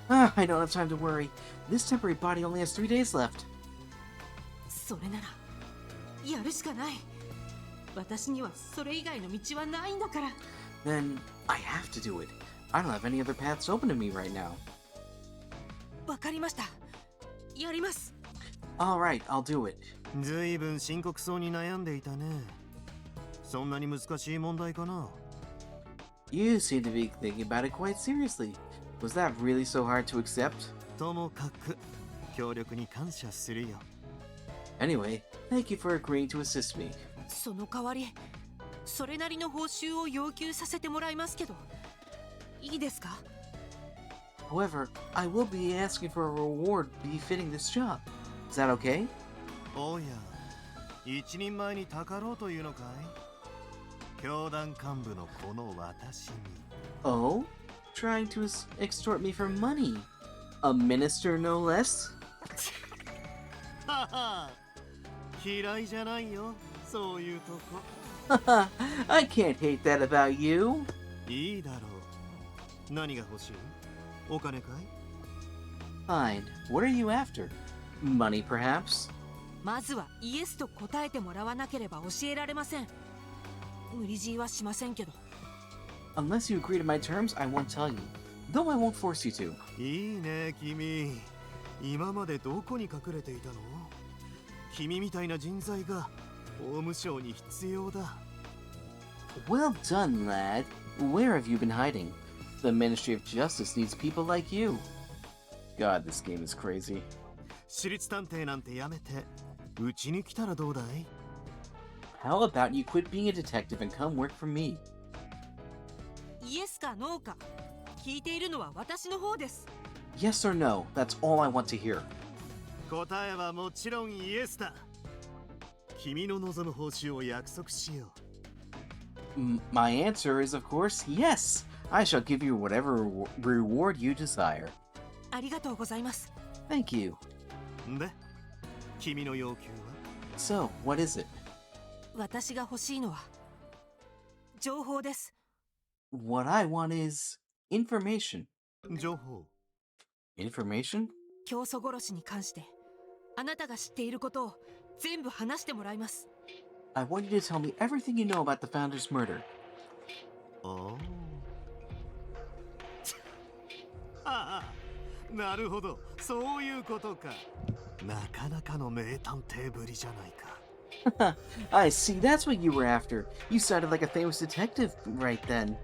Ah, I don't have time to worry. This temporary body only has 3 days left. それならやるしかない。私にはそれ以外の道はないんだから。 Then I have to do it. I don't have any other paths open to me right now. わかりました。やります。 Alright, I'll do it. ずいぶん深刻そうに悩んでいたね。そんなに難しい問題かな。 You seem to be thinking about it quite seriously. Was that really so hard to accept? ともかく協力に感謝するよ。 Anyway, thank you for agreeing to assist me. その代わりそれなりの報酬を要求させてもらいますけど、いいですか？ However, I will be asking for a reward befitting this job. Is that okay? おや、一人前にたかろうというのかい？教団幹部のこの私に。 Oh? Trying to extort me for money? A minister, no less? はは、嫌いじゃないよ、そういうとこ。 Haha, I can't hate that about you. いいだろう。何が欲しい？お金かい？ Fine. What are you after? Money, perhaps? まずはイエスと答えてもらわなければ教えられません。無理強いはしませんけど。 Unless you agree to my terms, I won't tell you. Though I won't force you to. いいね、君。今までどこに隠れていたの？君みたいな人材が法務省に必要だ。 Well done, lad. Where have you been hiding? The Ministry of Justice needs people like you. God, this game is crazy. 私立探偵なんてやめて、うちに来たらどうだい？ How about you quit being a detective and come work for me? イエスかノーか聞いているのは私の方です。 Yes or no? That's all I want to hear. 答えはもちろんイエスだ。君の望む報酬を約束しよう。 My answer is, of course, yes. I shall give you whatever reward you desire. ありがとうございます。 Thank you. で、君の要求は？ So, what is it? 私が欲しいのは情報です。 What I want is information. 情報。 Information? 教祖殺しに関してあなたが知っていることを全部話してもらいます。 I want you to tell me everything you know about the founder's murder. ああ、なるほど、そういうことか。なかなかの名探偵ぶりじゃないか。I see, that's what you were after. You sounded like a famous detective right then.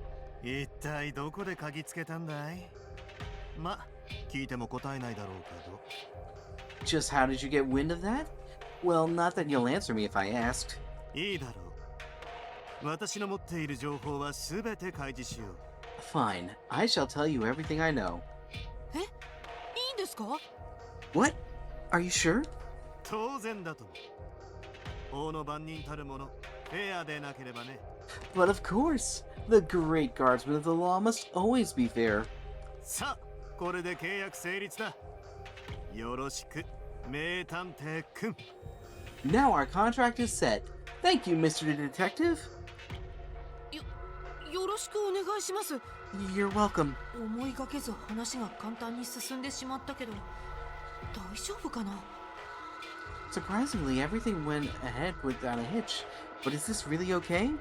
一体どこで嗅ぎつけたんだい？ま、聞いても答えないだろうけど。 Just how did you get wind of that? Well, not that you'll answer me if I asked. いいだろう。私の持っている情報はすべて開示しよう。 Fine, I shall tell you everything I know. え、いいんですか？ What? Are you sure? 当然だと。法の番人たるもの、フェアでなければね。 But of course, the great guardsman of the law must always be fair. さあ、これで契約成立だ。よろしく、名探偵くん。 Now our contract is set. Thank you, Mr. Detective. よろしくお願いします。 You're welcome. 思いがけず話が簡単に進んでしまったけど大丈夫かな？ Surprisingly, everything went ahead without a hitch. But is this really okay?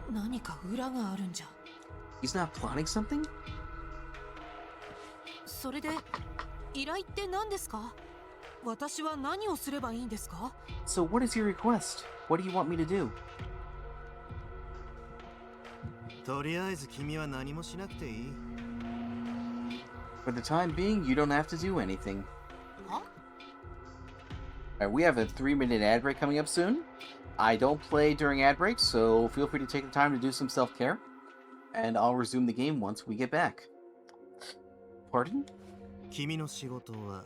何か裏があるんじゃ。 He's not plotting something? それで依頼って何ですか？私は何をすればいいんですか？ So what is your request? What do you want me to do? とりあえず君は何もしなくていい。 For the time being, you don't have to do anything. は？ Alright, we have a 3-minute ad break coming up soon. I don't play during ad breaks, so feel free to take the time to do some self-care, and I'll resume the game once we get back. Pardon? 君の仕事は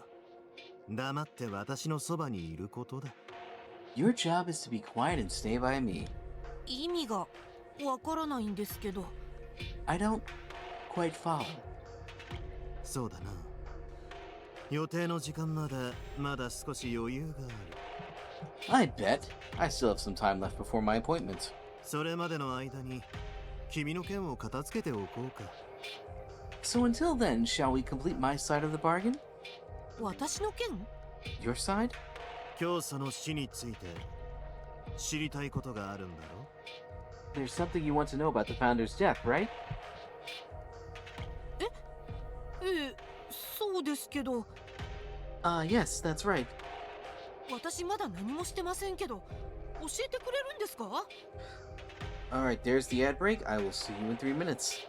黙って私のそばにいることだ。Your job is to be quiet and stay by me. 意味がわからないんですけど。I don't quite follow. そうだな。予定の時間まだ少し余裕がある。I bet. I still have some time left before my appointment. それまでの間に君の件を片付けておこうか。So until then, shall we complete my side of the bargain? 私の件？ Your side? 教祖の死について知りたいことがあるんだろ？ There's something you want to know about the founder's death, right? そうですけど。Yes, that's right. 私まだ何もしてませんけど、教えてくれるんですか？ Alright, there's the ad break. I will see you in 3 minutes.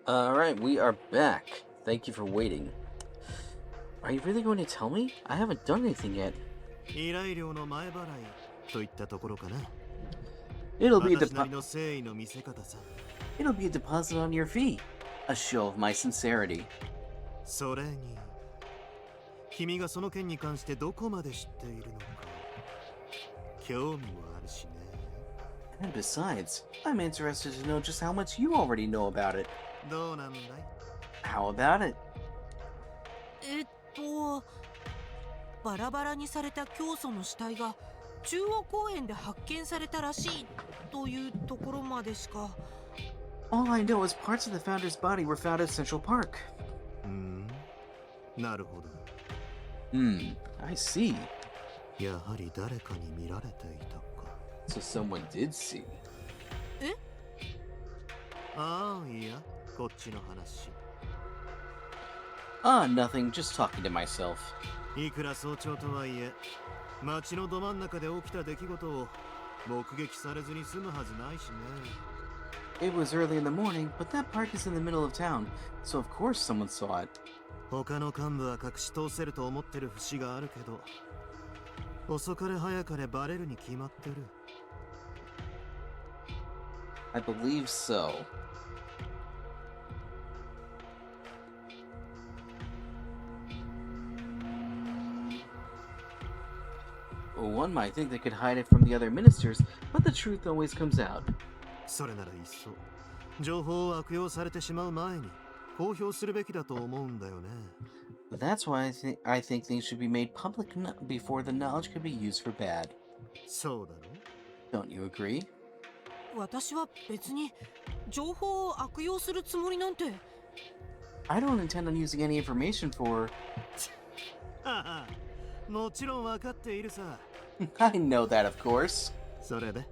Alright, we are back. Thank you for waiting. Are you really going to tell me? I haven't done anything yet. 依頼料の前払いといったところかな。 It'll be a 私なりの誠意の見せ方さ。 It'll be a deposit on your fee. A show of my sincerity. それに、君がその件に関してどこまで知っているのか、興味もあるしね。 And besides, I'm interested to know just how much you already know about it. どうなんだい？ How about it? バラバラにされた教祖の死体が中央公園で発見されたらしいというところまでしか。 All I know is parts of the founder's body were found at Central Park. なるほど。I see. やはり誰かに見られていたか。 So someone did see. え？ああ、いや、こっちの話。Ah, nothing, just talking to myself. いくら早朝とはいえ、街のど真ん中で起きた出来事を目撃されずに済むはずないしね。It was early in the morning, but that park is in the middle of town, so of course someone saw it. 他の幹部は隠し通せると思ってる節があるけど、遅かれ早かれバレるに決まってる。I believe so. One might think they could hide it from the other ministers, but the truth always comes out. それならいっそ情報を悪用されてしまう前に公表するべきだと思うんだよね。But that's why I think things should be made public before the knowledge could be used for bad. そうだろ？ Don't you agree? 私は別に情報を悪用するつもりなんて。I don't intend on using any information for... もちろん分かっているさ。I know that, of course. それで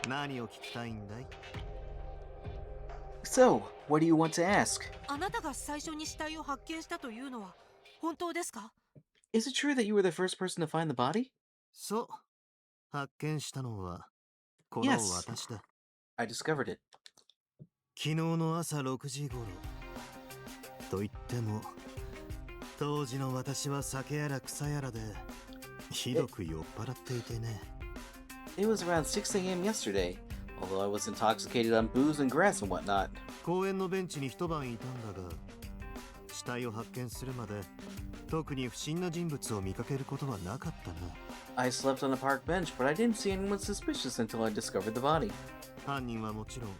何を聞きたいんだい？ So, what do you want to ask? あなたが最初に死体を発見したというのは本当ですか？ Is it true that you were the first person to find the body? そう、発見したのはこの Yes. 私だ。I discovered it. 昨日の朝6時頃。と言っても当時の私は酒やら草やらでひどく酔っ払っていてね。It was around 6 a.m. yesterday, although I was intoxicated on booze and grass and whatnot. 公園のベンチに一晩いたんだが、死体を発見するまで特に不審な人物を見かけることはなかったな。I slept on a park bench, but I didn't see anyone suspicious until I discovered the body. 犯人はもちろん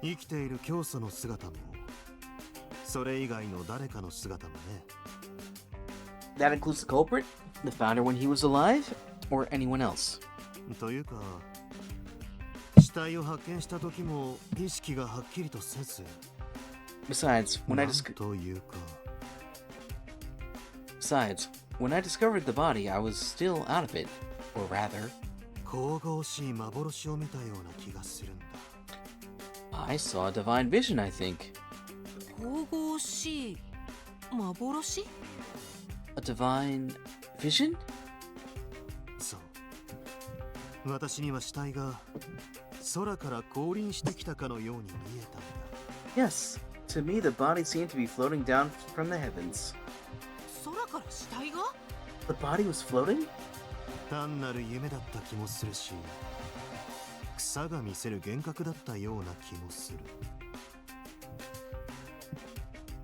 生きている教祖の姿も、それ以外の誰かの姿もね。That includes the culprit, the founder when he was alive, or anyone else. というか、死体を発見した時も意識がはっきりとせず、 Besides, when な I ん dis- というか、 Besides, when I discovered the body, I was still out of it, or rather, 神々しい幻を見たような気がするんだ。 I saw a divine vision, I think. 神々しい幻？ A divine vision? そう。私には死体が空から降臨してきたかのように見えたんだ。 Yes. To me, the body seemed to be floating down from the heavens. 空から死体が？ The body was floating? 単なる夢だった気もするし、草が見せる幻覚だったような気もする。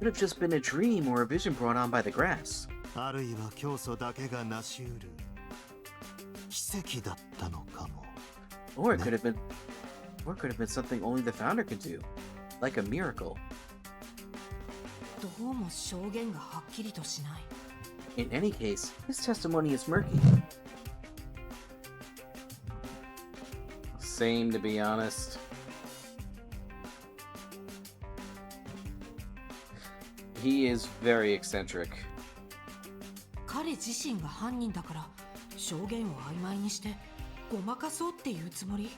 Could have just been a dream or a vision brought on by the grass. あるいは教祖だけが成し得る奇跡だったのかも。 Or it could have been something only the founder could do. Like a miracle. どうも証言がはっきりとしない。 In any case, his testimony is murky. Same, to be honest. He is very eccentric. 彼自身が犯人だから証言を曖昧にしてごまかそうっていうつもり？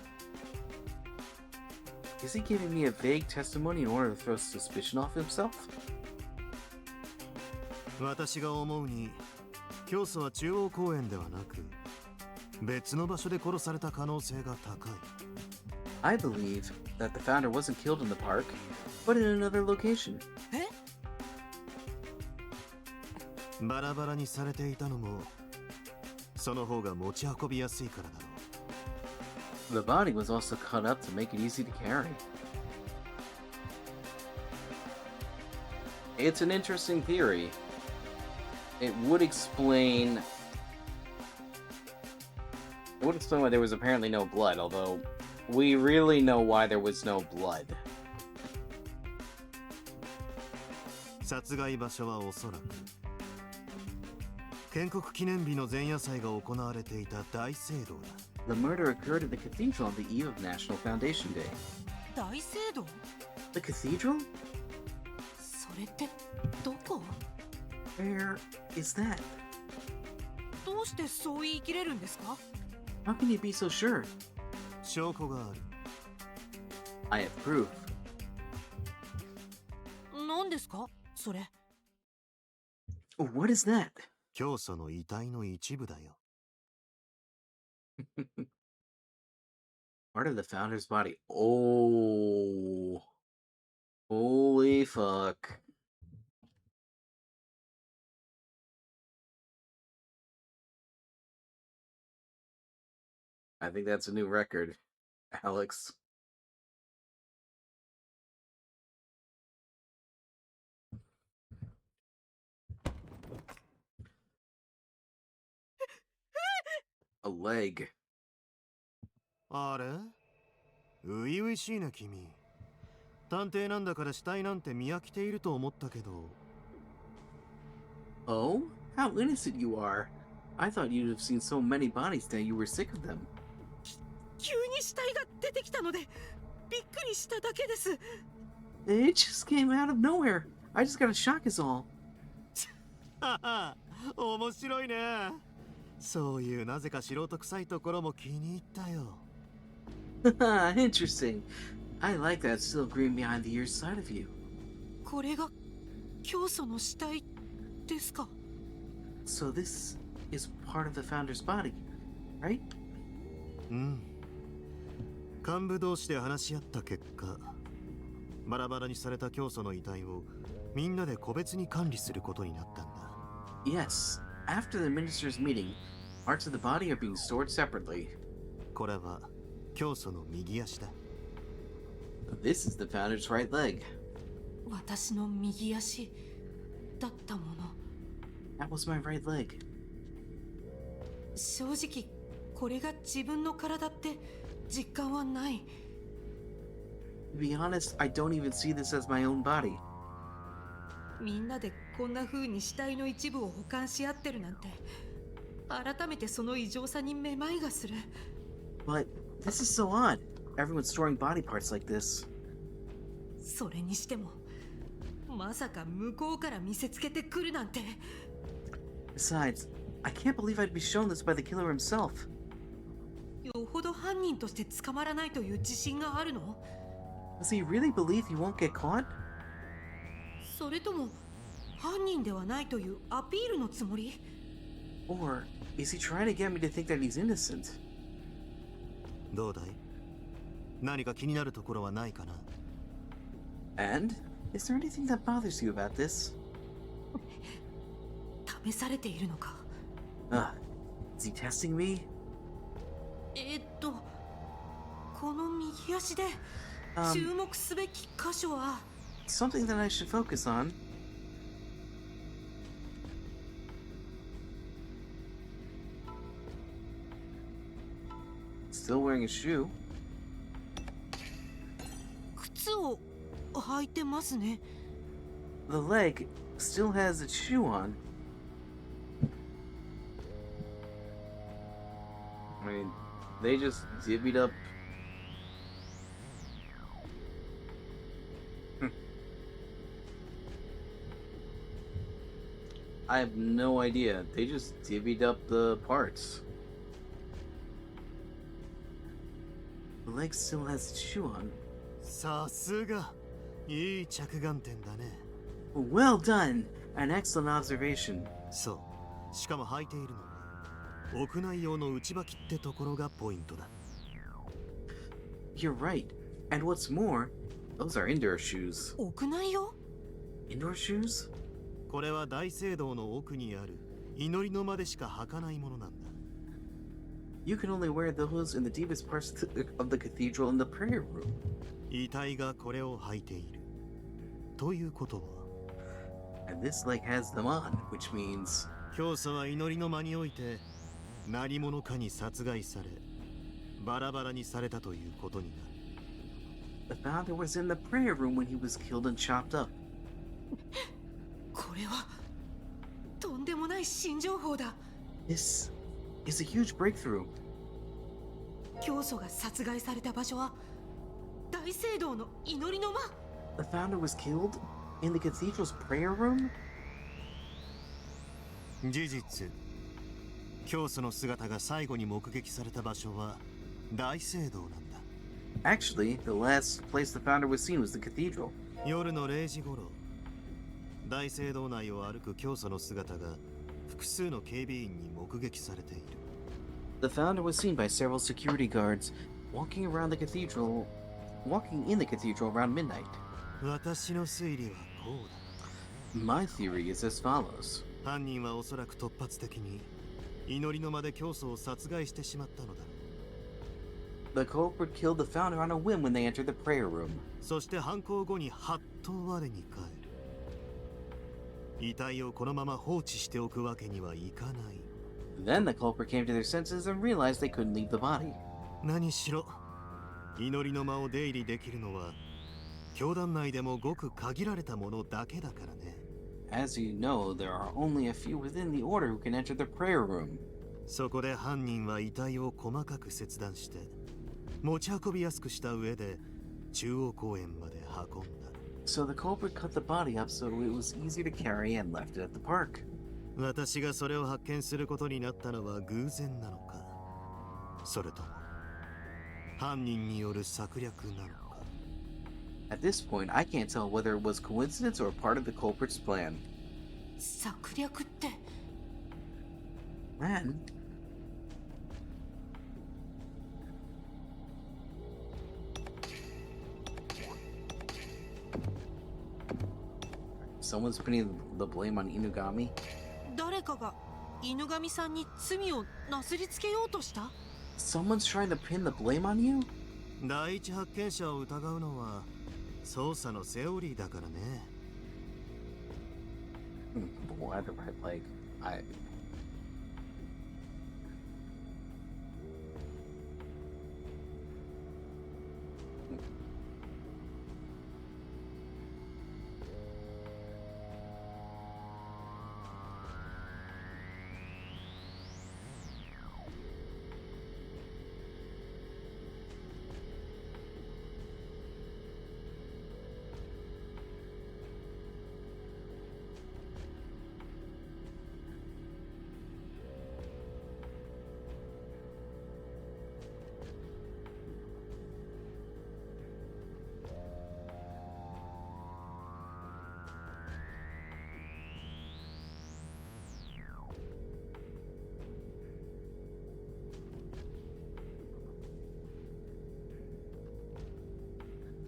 Is he giving me a vague testimony in order to throw suspicion off himself? 私が思うに、教祖は中央公園ではなく別の場所で殺された可能性が高い。 I believe that the founder wasn't killed in the park, but in another location. え？バラバラにされていたのもその方が持ち運びやすいからだろう。 The body was also cut up to make it easy to carry. It's an interesting theory. It would explain why there was apparently no blood, although we really know why there was no blood. 殺害場所はおそらく建国記念日の前夜祭が行われていた大聖堂だ。 The murder occurred at the cathedral on the eve of National Foundation Day. 大聖堂？ The cathedral? それってどこ？ Where is that? どうしてそう言い切れるんですか？ How can you be so sure? 証拠がある。I approve. 何ですかそれ。 What is that? 教祖の遺体の一部だよ。Part of the founder's body. Oh. Holy fuck. I think that's a new record, Alex. A leg. あれ初々しいな君。探偵なんだから死体なんて見飽きていると思ったけど。Oh? How innocent you are. I thought you'd have seen so many bodies that you were sick of them. 急に死体が出てきたのでびっくりしただけです。 It just came out of nowhere. I just got a shock is all. はは、面白いね。そういうなぜか素人臭いところも気に入ったよ。Interesting. I like that still green behind the ears side of you. これが教祖の死体ですか。 So this is part of the founder's body, right? うん。幹部同士で話し合った結果、バラバラにされた教祖の遺体をみんなで個別に管理することになったんだ。Yes. After the minister's meeting, parts of the body are being stored separately. これは教祖の右足だ。This is the founder's right leg. 私の右足だったもの。 That was my right leg. 正直これが自分の体って実感はない。 To be honest, I don't even see this as my own body. みんなでこんな風に死体の一部を保管し合ってるなんて改めてその異常さにめまいがする。 But this is so odd. Everyone's storing body parts like this. それにしてもまさか向こうから見せつけてくるなんて。 Besides, I can't believe I'd be shown this by the killer himself. よほど犯人として捕まらないという自信があるの？ Does he really believe he won't get caught? それとも犯人ではないというアピールのつもり？ Or is he trying to get me to think that he's innocent? どうだい？何か気になるところはないかな？ And? Is there anything that bothers you about this? 試されているのか？ Is he testing me? この右足で注目すべき箇所は、 Something that I should focus on? Still wearing a shoe. 靴を履いてますね。 The leg still has its shoe on. I mean, they just divvied up. I have no idea. They just divvied up the parts. The leg still has its shoe on. さすが、いい着眼点だね。 Well done! An excellent observation. そう。しかも履いているのは屋内用の内履きってところがポイントだ。You're right. And what's more, Those are indoor shoes. 屋内用？ indoor shoes? これは大聖堂の奥にある祈りの間でしか履かないものなんだ。You can only wear those in the deepest parts of the cathedral in the prayer room. 遺体がこれを履いている。ということは、 And this leg has them on, which means 教祖は祈りの間において何者かに殺害され、バラバラにされたということになる。The founder was in the prayer room when he was killed and chopped up. これはとんでもない新情報だ。 This is a huge breakthrough. 教祖が殺害された場所は大聖堂の祈りの間。 The founder was killed in the cathedral's prayer room? 事実、教祖の姿が最後に目撃された場所は大聖堂なんだ。Actually, the last place the founder was seen was the cathedral. 夜の0時頃、大聖堂内を歩く教祖の姿が複数の警備員に目撃されている。The founder was seen by several security guards walking in the cathedral around midnight. 私の推理はこうだ。 My theory is as follows. 犯人はおそらく突発的に祈りの間で教祖を殺害してしまったのだ。 The culprit killed the founder on a whim when they entered the prayer room. そして犯行後にはっと我に返る。遺体をこのまま放置しておくわけにはいかない。 Then the culprit came to their senses and realized they couldn't leave the body. 何しろ祈りの間を出入りできるのは教団内でもごく限られたものだけだからね。 As you know, there are only a few within the order who can enter the prayer room. そこで犯人は遺体を細かく切断して持ち運びやすくした上で中央公園まで運んだ。 So the culprit cut the body up so it was easy to carry and left it at the park. 私がそれを発見することになったのは偶然なのか、それとも犯人による策略なのか。 At this point, I can't tell whether it was coincidence or part of the culprit's plan. 策略って。Man. Someone's putting the blame on Inugami. 誰かが犬神さんに罪をなすりつけようとした？ Someone's trying to pin the blame on you? 第一発見者を疑うのは捜査のセオリーだからね。 Boy, like, I...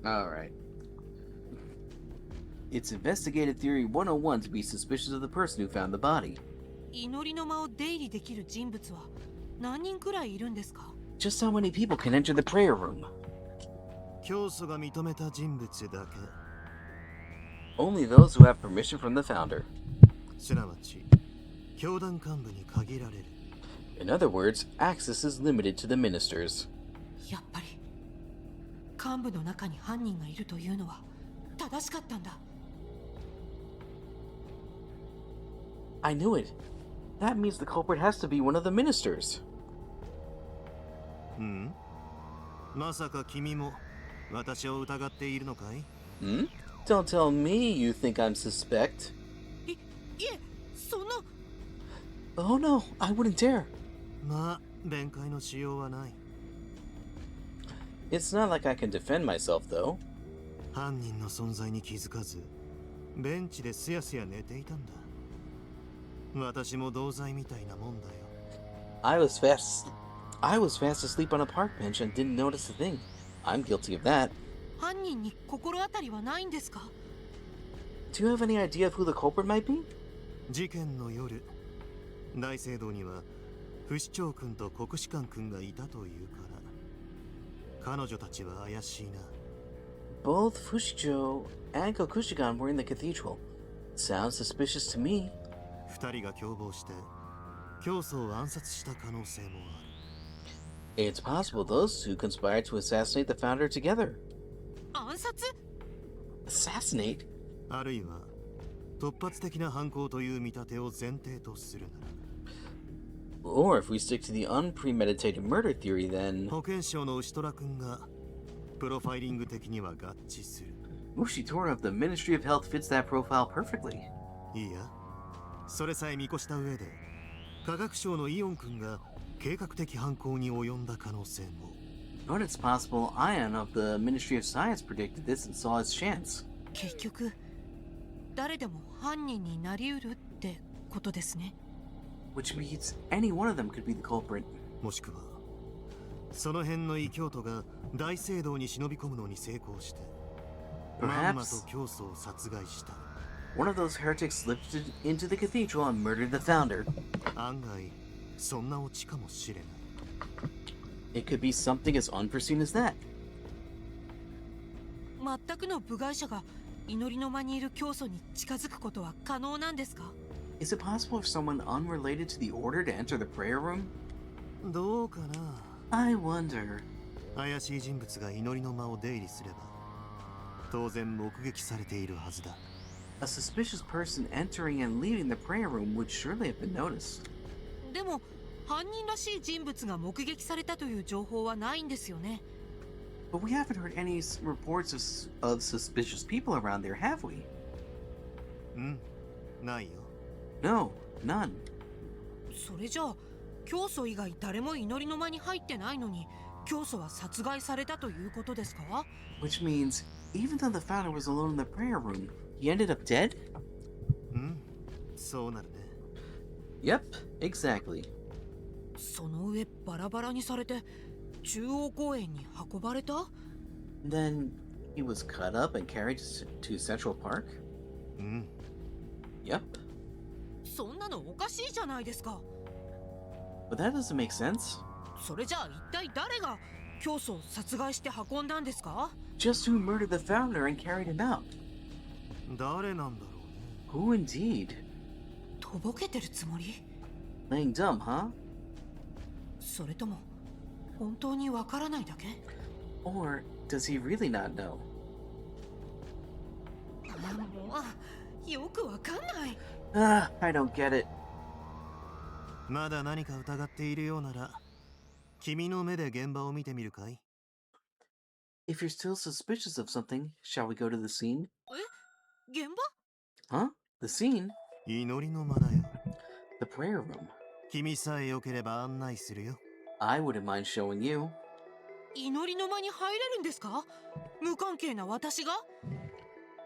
Alright. It's Investigative Theory 101 to be suspicious of the person who found the body. 祈りの間を出入りできる人物は何人くらいいるんですか？ Just how many people can enter the prayer room? 教祖が認めた人物だけ。 Only those who have permission from the founder. すなわち教団幹部に限られる。 In other words, access is limited to the ministers. やっぱり幹部の中に犯人がいるというのは正しかったんだ。 I knew it. That means the culprit has to be one of the ministers. まさか君も私を疑っているのかい？ Hmm? Don't tell me you think I'm suspect. いえ、そんな。 Oh no, I wouldn't dare. まあ、弁解のしようはない。 It's not like I can defend myself, though. 犯人の存在に気づかず、ベンチですやすや寝ていたんだ。私も同罪みたいなもんだよ。I was fast asleep on a park bench and didn't notice a thing. I'm guilty of that. 犯人に心当たりはないんですか？ Do you have any idea of who the culprit might be? 事件の夜、大聖堂には不死鳥君と国士舘君がいたというから彼女たちは怪しいな。 Both Fushijo and Kokushigan were in the cathedral. Sounds suspicious to me. 二人が共謀して教祖を暗殺した可能性もある。 It's possible those two conspired to assassinate the founder together. 暗殺？ Assassinate? あるいは突発的な犯行という見立てを前提とするなら。 Or if we stick to the unpremeditated murder theory, then... 保健省の牛虎君がプロファイリング的には合致する。 Ushitora of the Ministry of Health fits that profile perfectly. いいや、それさえ見越した上で科学省のイオン君が計画的犯行に及んだ可能性も。But it's possible Ion of the Ministry of Science predicted this and saw his chance. 結局誰でも犯人になりうるってことですね。 Which means any one of them could be the culprit. もしくはその辺の異教徒が大聖堂に忍び込むのに成功してまんまと Perhaps 教祖を殺害した。 one of those heretics slipped into the cathedral and murdered the founder. 案外そんなオチかもしれない。 It could be something as unforeseen as that. 全くの部外者が祈りの間にいる教祖に近づくことは可能なんですか？ Is it possible for someone unrelated to the order to enter the prayer room? どうかな。 I wonder. 怪しい人物が祈りの間を出入りすれば当然目撃されているはずだ。 A suspicious person entering and leaving the prayer room would surely have been noticed. でも犯人らしい人物が目撃されたという情報はないんですよね。 But we haven't heard any reports of suspicious people around there, have we? うん、ないよ。 No, none. それじゃあ教祖以外誰も祈りの間に入ってないのに教祖は殺害されたということですか？ Which means, even though the founder was alone in the prayer room, he ended up dead? うん、そうなるね。 Yep, exactly. その上バラバラにされて中央公園に運ばれた？ Then he was cut up and carried to Central Park? うん、 Yep. そんなのおかしいじゃないですか。 But that doesn't make sense. それじゃあ一体誰が教祖を殺害して運んだんですか？ Just who murdered the founder and carried him out? 誰なんだろうね。 Who indeed? とぼけてるつもり？ Playing dumb, huh? それとも本当にわからないだけ？ Or does he really not know? もうよくわかんない。 I don't get it. まだ何か疑っているようなら君の目で現場を見てみるかい？ If you're still suspicious of something, shall we go to the scene? 現場？ Huh? The scene? 祈りの間だよ。 The prayer room. 君さえ良ければ案内するよ。 I wouldn't mind showing you. 祈りの間に入れるんですか？無関係な私が？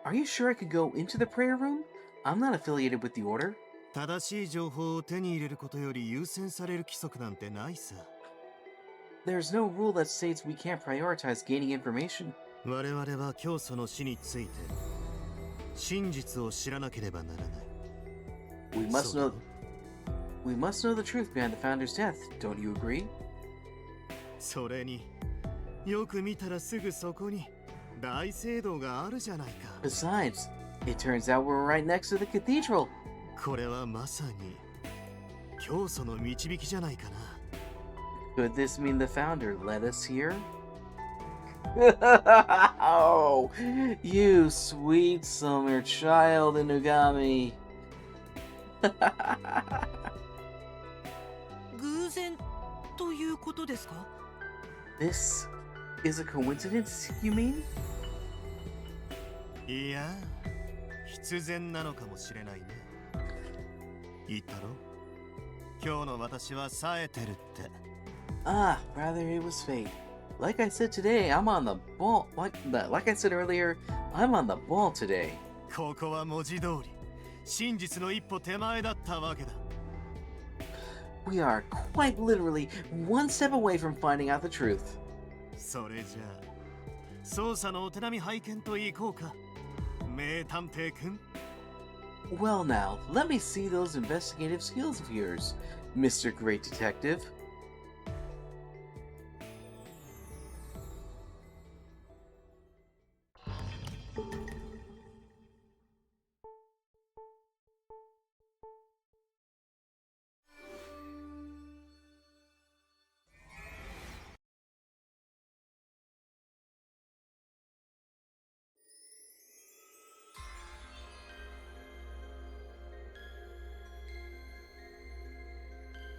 Are you sure I could go into the prayer room? I'm not affiliated with the order. 正しい情報を手に入れることより優先される規則なんてないさ。 There's no rule that states we can't prioritize gaining information. 我々は教祖の死について真実を知らなければならない。 We must そうだ know ろ？ we must know the truth behind the founder's death. Don't you agree? それによく見たらすぐそこに大聖堂があるじゃないか。 Besides, it turns out we're right next to the cathedral. これはまさに教祖の導きじゃないかな。 Could this mean the founder led us here? Oh, you sweet summer child, Inugami. 偶然ということですか？ This is a coincidence, you mean? いや、必然なのかもしれないね。言ったろ？今日の私は冴えてるって。 Ah, rather it was fate. Like I said today, I'm on the ball. Like I said earlier, I'm on the ball today. ここは文字通り真実の一歩手前だったわけだ。 We are quite literally one step away from finding out the truth. それじゃあ捜査のお手並み拝見といこうか、名探偵くん。 Well now, let me see those investigative skills of yours, Mr. Great Detective. .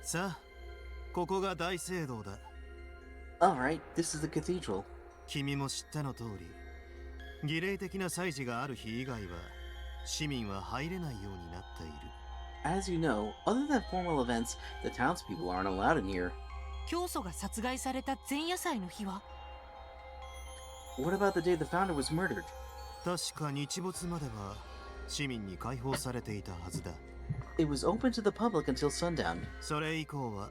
さあ、ここが大聖堂だ。 Alright, this is the cathedral. 君も知ったの通り、儀礼的な祭事がある日以外は市民は入れないようになっている。 As you know, other than formal events, the townspeople aren't allowed in here. 教祖が殺害された前夜祭の日は？ What about the day the founder was murdered? 確か日没までは市民に開放されていたはずだ。It was open to the public until sundown. それ以降は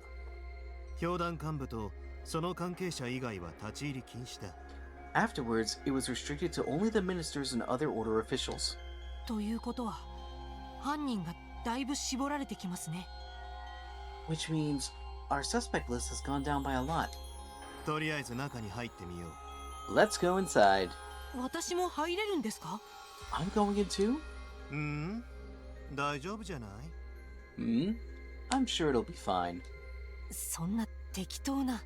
教団幹部とその関係者以外は立ち入り禁止だ。Afterwards, it was restricted to only the ministers and other order officials. ということは犯人がだいぶ絞られてきますね。 Which means our suspect list has gone down by a lot. とりあえず中に入ってみよう。 Let's go inside. 私も入れるんですか？ I'm going in too? 大丈夫じゃない？ I'm sure it'll be fine. そんな適当な。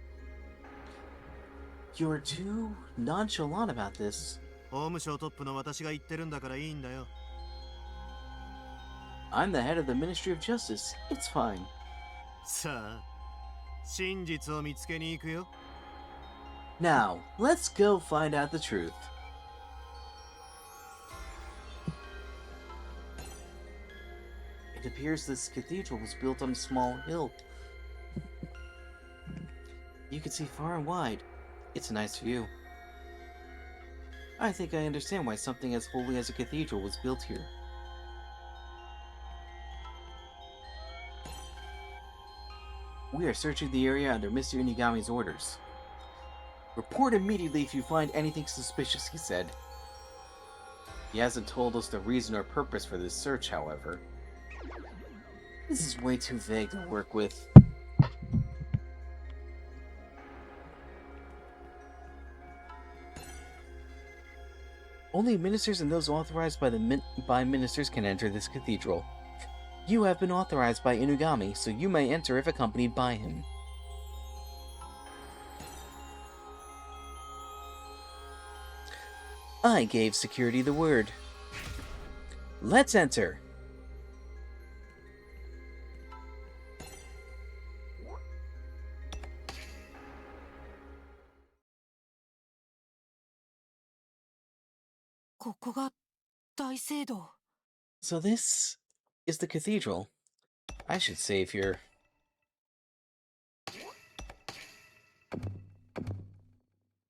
You're too nonchalant about this. 法務省トップの私が言ってるんだからいいんだよ。 I'm the head of the Ministry of Justice. It's fine. さあ、真実を見つけに行くよ。 Now, let's go find out the truth. It appears this cathedral was built on a small hill. You can see far and wide. It's a nice view. I think I understand why something as holy as a cathedral was built here. We are searching the area under Mr. Inugami's orders. Report immediately if you find anything suspicious, he said. He hasn't told us the reason or purpose for this search, however. This is way too vague to work with. Only ministers and those authorized by ministers can enter this cathedral. You have been authorized by Inugami, so you may enter if accompanied by him. I gave security the word. Let's enter. So this is the cathedral. I should save here.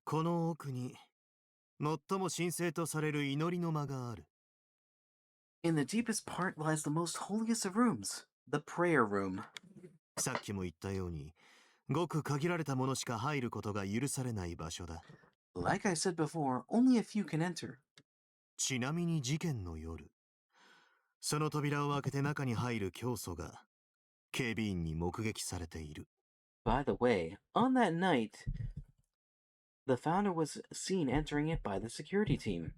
この奥に最も神聖とされる祈りの間がある。 In the deepest part lies the most holiest of rooms, the prayer room. さっきも言ったように、ごく限られた者しか入ることが許されない場所だ。 Like I said before, only a few can enter. ちなみに事件の夜、その扉を開けて中に入る教祖が警備員に目撃されている。 By the way, on that night, the founder was seen entering it by the security team.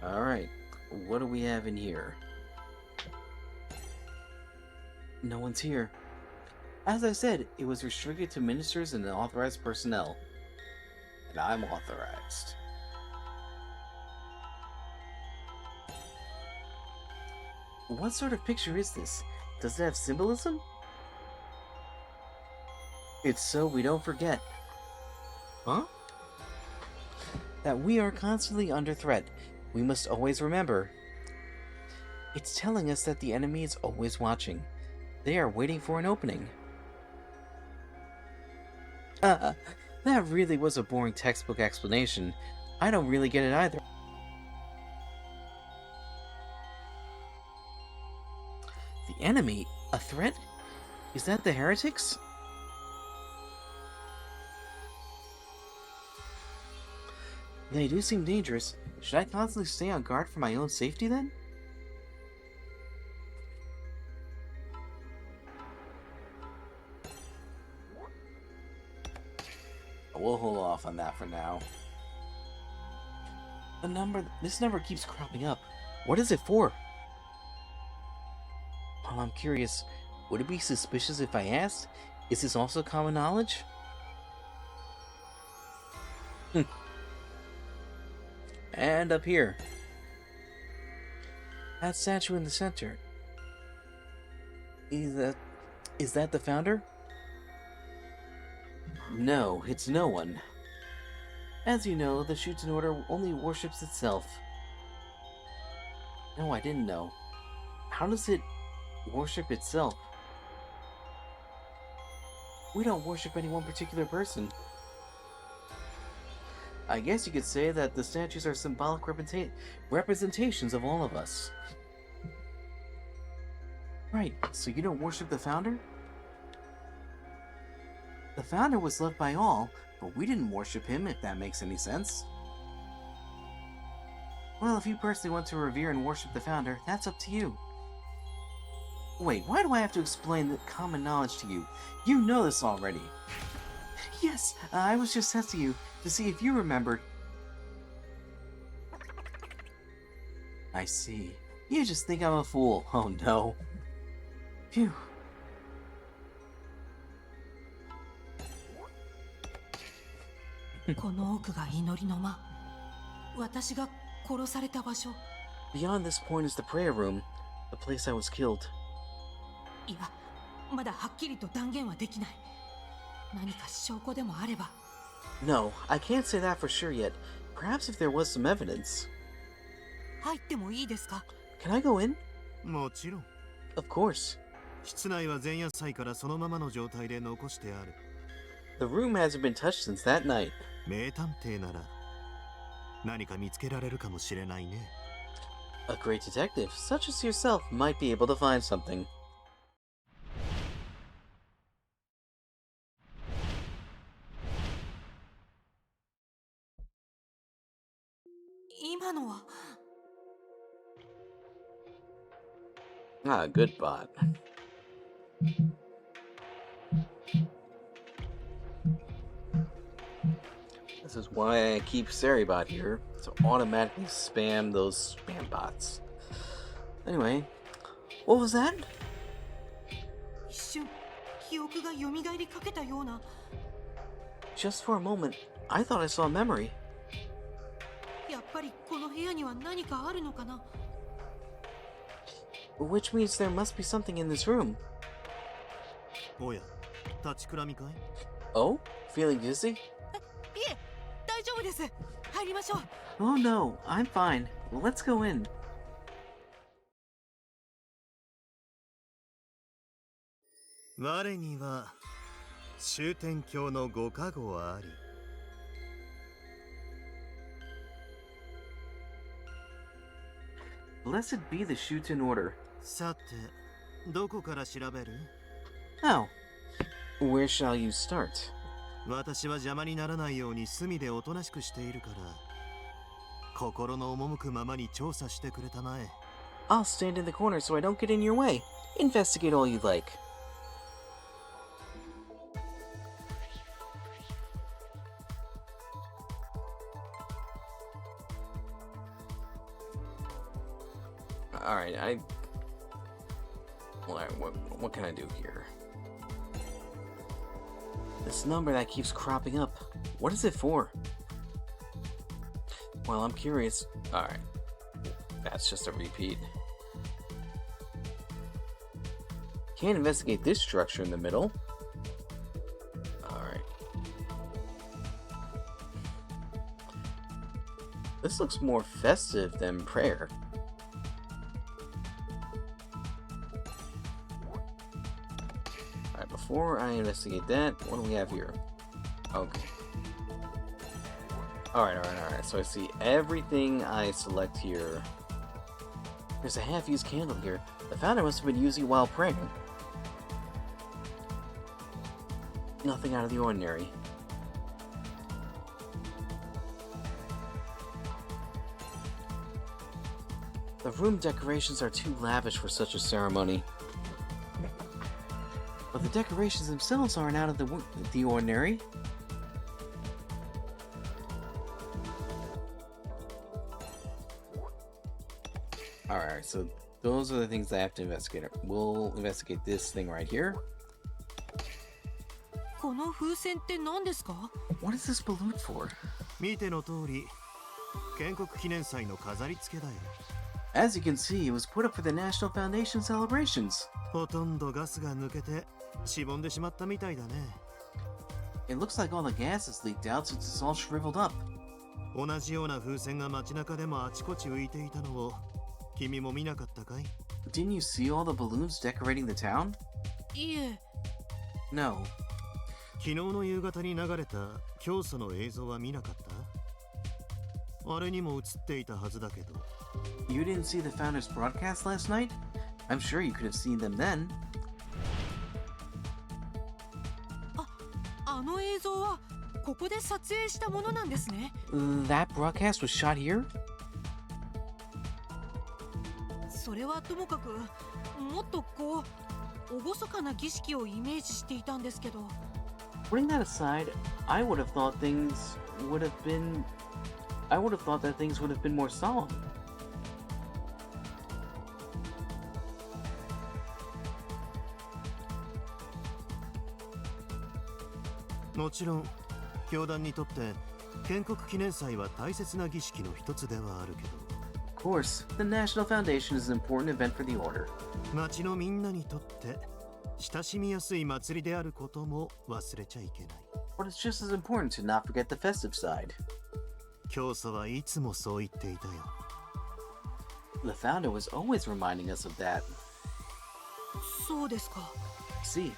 Alright, what do we have in here? No one's here. As I said, it was restricted to ministers and authorized personnel. And I'm authorized. What sort of picture is this? Does it have symbolism? It's so we don't forget. Huh? That we are constantly under threat. We must always remember. It's telling us that the enemy is always watching. They are waiting for an opening. That really was a boring textbook explanation. I don't really get it either. The enemy? A threat? Is that the heretics? They do seem dangerous. Should I constantly stay on guard for my own safety then? We'll hold off on that for now. This number keeps cropping up. What is it for? Well, I'm curious. Would it be suspicious if I asked? Is this also common knowledge? And up here. That statue in the center. Is that the founder? No, it's no one. As you know, the Shuten Order only worships itself. No, I didn't know. How does it worship itself? We don't worship any one particular person. I guess you could say that the statues are symbolic representations of all of us. Right, so you don't worship the founder? The founder was loved by all, but we didn't worship him, if that makes any sense. Well, if you personally want to revere and worship the founder, that's up to you. Wait, why do I have to explain the common knowledge to you? You know this already. Yes, I was just testing you to see if you remembered. I see. You just think I'm a fool. Oh no. Phew. この奥が祈りの間。私が殺された場所。Beyond this point is the prayer room, the place I was killed. いや、まだはっきりと断言はできない。何か証拠でもあれば。No, I can't say that for sure yet. Perhaps if there was some evidence. 入ってもいいですか？ Can I go in? もちろん。 Of course. 室内は前夜祭からそのままの状態で残してある。The room hasn't been touched since that night. 名探偵なら何か見つけられるかもしれないね。A great detective, such as yourself, might be able to find something. 今のは。Ah, good bot. This is why I keep Seribot here, to automatically spam those spam bots. Anyway, what was that? 一瞬記憶が蘇りかけたような。 Just for a moment, I thought I saw a memory. やっぱりこの部屋には何かあるのかな。 Which means there must be something in this room. おや、立ちくらみかい？ Oh? Feeling dizzy? いえ、大丈夫です。入りましょう。 Oh no, I'm fine. Let's go in. 我には終天教のご加護あり。Blessed be the Shuten Order. さて、どこから調べる？ How? Where shall you start? 私は邪魔にならないように隅でおとなしくしているから、心の赴くままに調査してくれたまえ。I'll stand in the corner so I don't get in your way. Investigate all you like. Alright, what can I do here? This number that keeps cropping up, what is it for? Well, I'm curious. Alright, that's just a repeat. Can't investigate this structure in the middle. Alright. This looks more festive than prayer. Alright, before I investigate that, what do we have here? Okay. Alright. So I see everything I select here. There's a half-used candle here. The founder must have been using it while praying. Nothing out of the ordinary. The room decorations are too lavish for such a ceremony. But the decorations themselves aren't out of the ordinary. Alright, so those are the things I have to investigate. We'll investigate this thing right here. この風船って何ですか？ What is this balloon for? 見ての通り、建国記念祭の飾り付けだよ。As you can see, it was put up for the National Foundation celebrations. ほとんどガスが抜けてしぼんでしまったみたいだね。It looks like all the gas has leaked out since it's all shriveled up. 同じような風船が街中でもあちこち浮いていたのを君も見なかったかい？ Didn't you see all the balloons decorating the town? いえ、 No. 昨日の夕方に流れた教祖の映像は見なかった？あれにも映っていたはずだけど。You didn't see the Founders broadcast last night? I'm sure you could have seen them then. あの映像はここで撮影したものなんですね。That broadcast was shot here? それはともかく、もっとこう厳かな儀式をイメージしていたんですけど。Putting that aside, I would have thought that things would have been more solemn. もちろん教団にとって建国記念祭は大切な儀式の一つではあるけど、 Of course, the National Foundation is an important event for the Order. 町のみんなにとって親しみやすい祭りであることも忘れちゃいけない。 But it's just as important to not forget the festive side. 教祖はいつもそう言っていたよ。 The founder was always reminding us of that. そうですか。 See,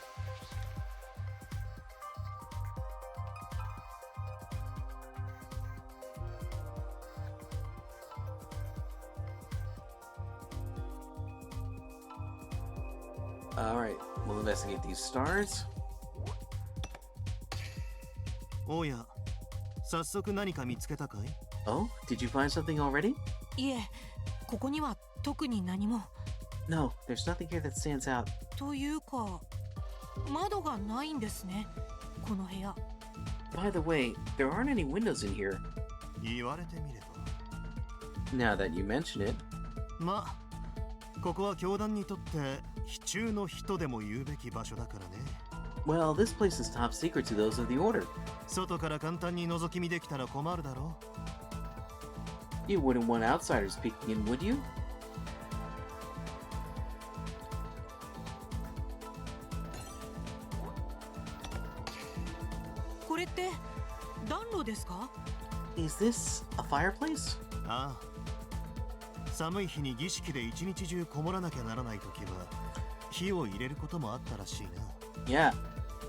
alright, we'll investigate these stars. おや、早速何か見つけたかい？ Oh, did you find something already? いえ、ここには特に何も。 No, there's nothing here that stands out. というか、窓がないんですね、この部屋。 By the way, there aren't any windows in here. 言われてみれば。 Now that you mention it. まあ、ここは教団にとって非中の人でも言うべき場所だからね。 Well, this place is top secret to those of the Order. 外から簡単に覗き見できたら困るだろ You wouldn't want outsiders peeking in, would you? これって暖炉ですか？ Is this a fireplace? う。ああ。寒い日に儀式で一日中こもらなきゃならないときは火を入れることもあったらしいな。 Yeah.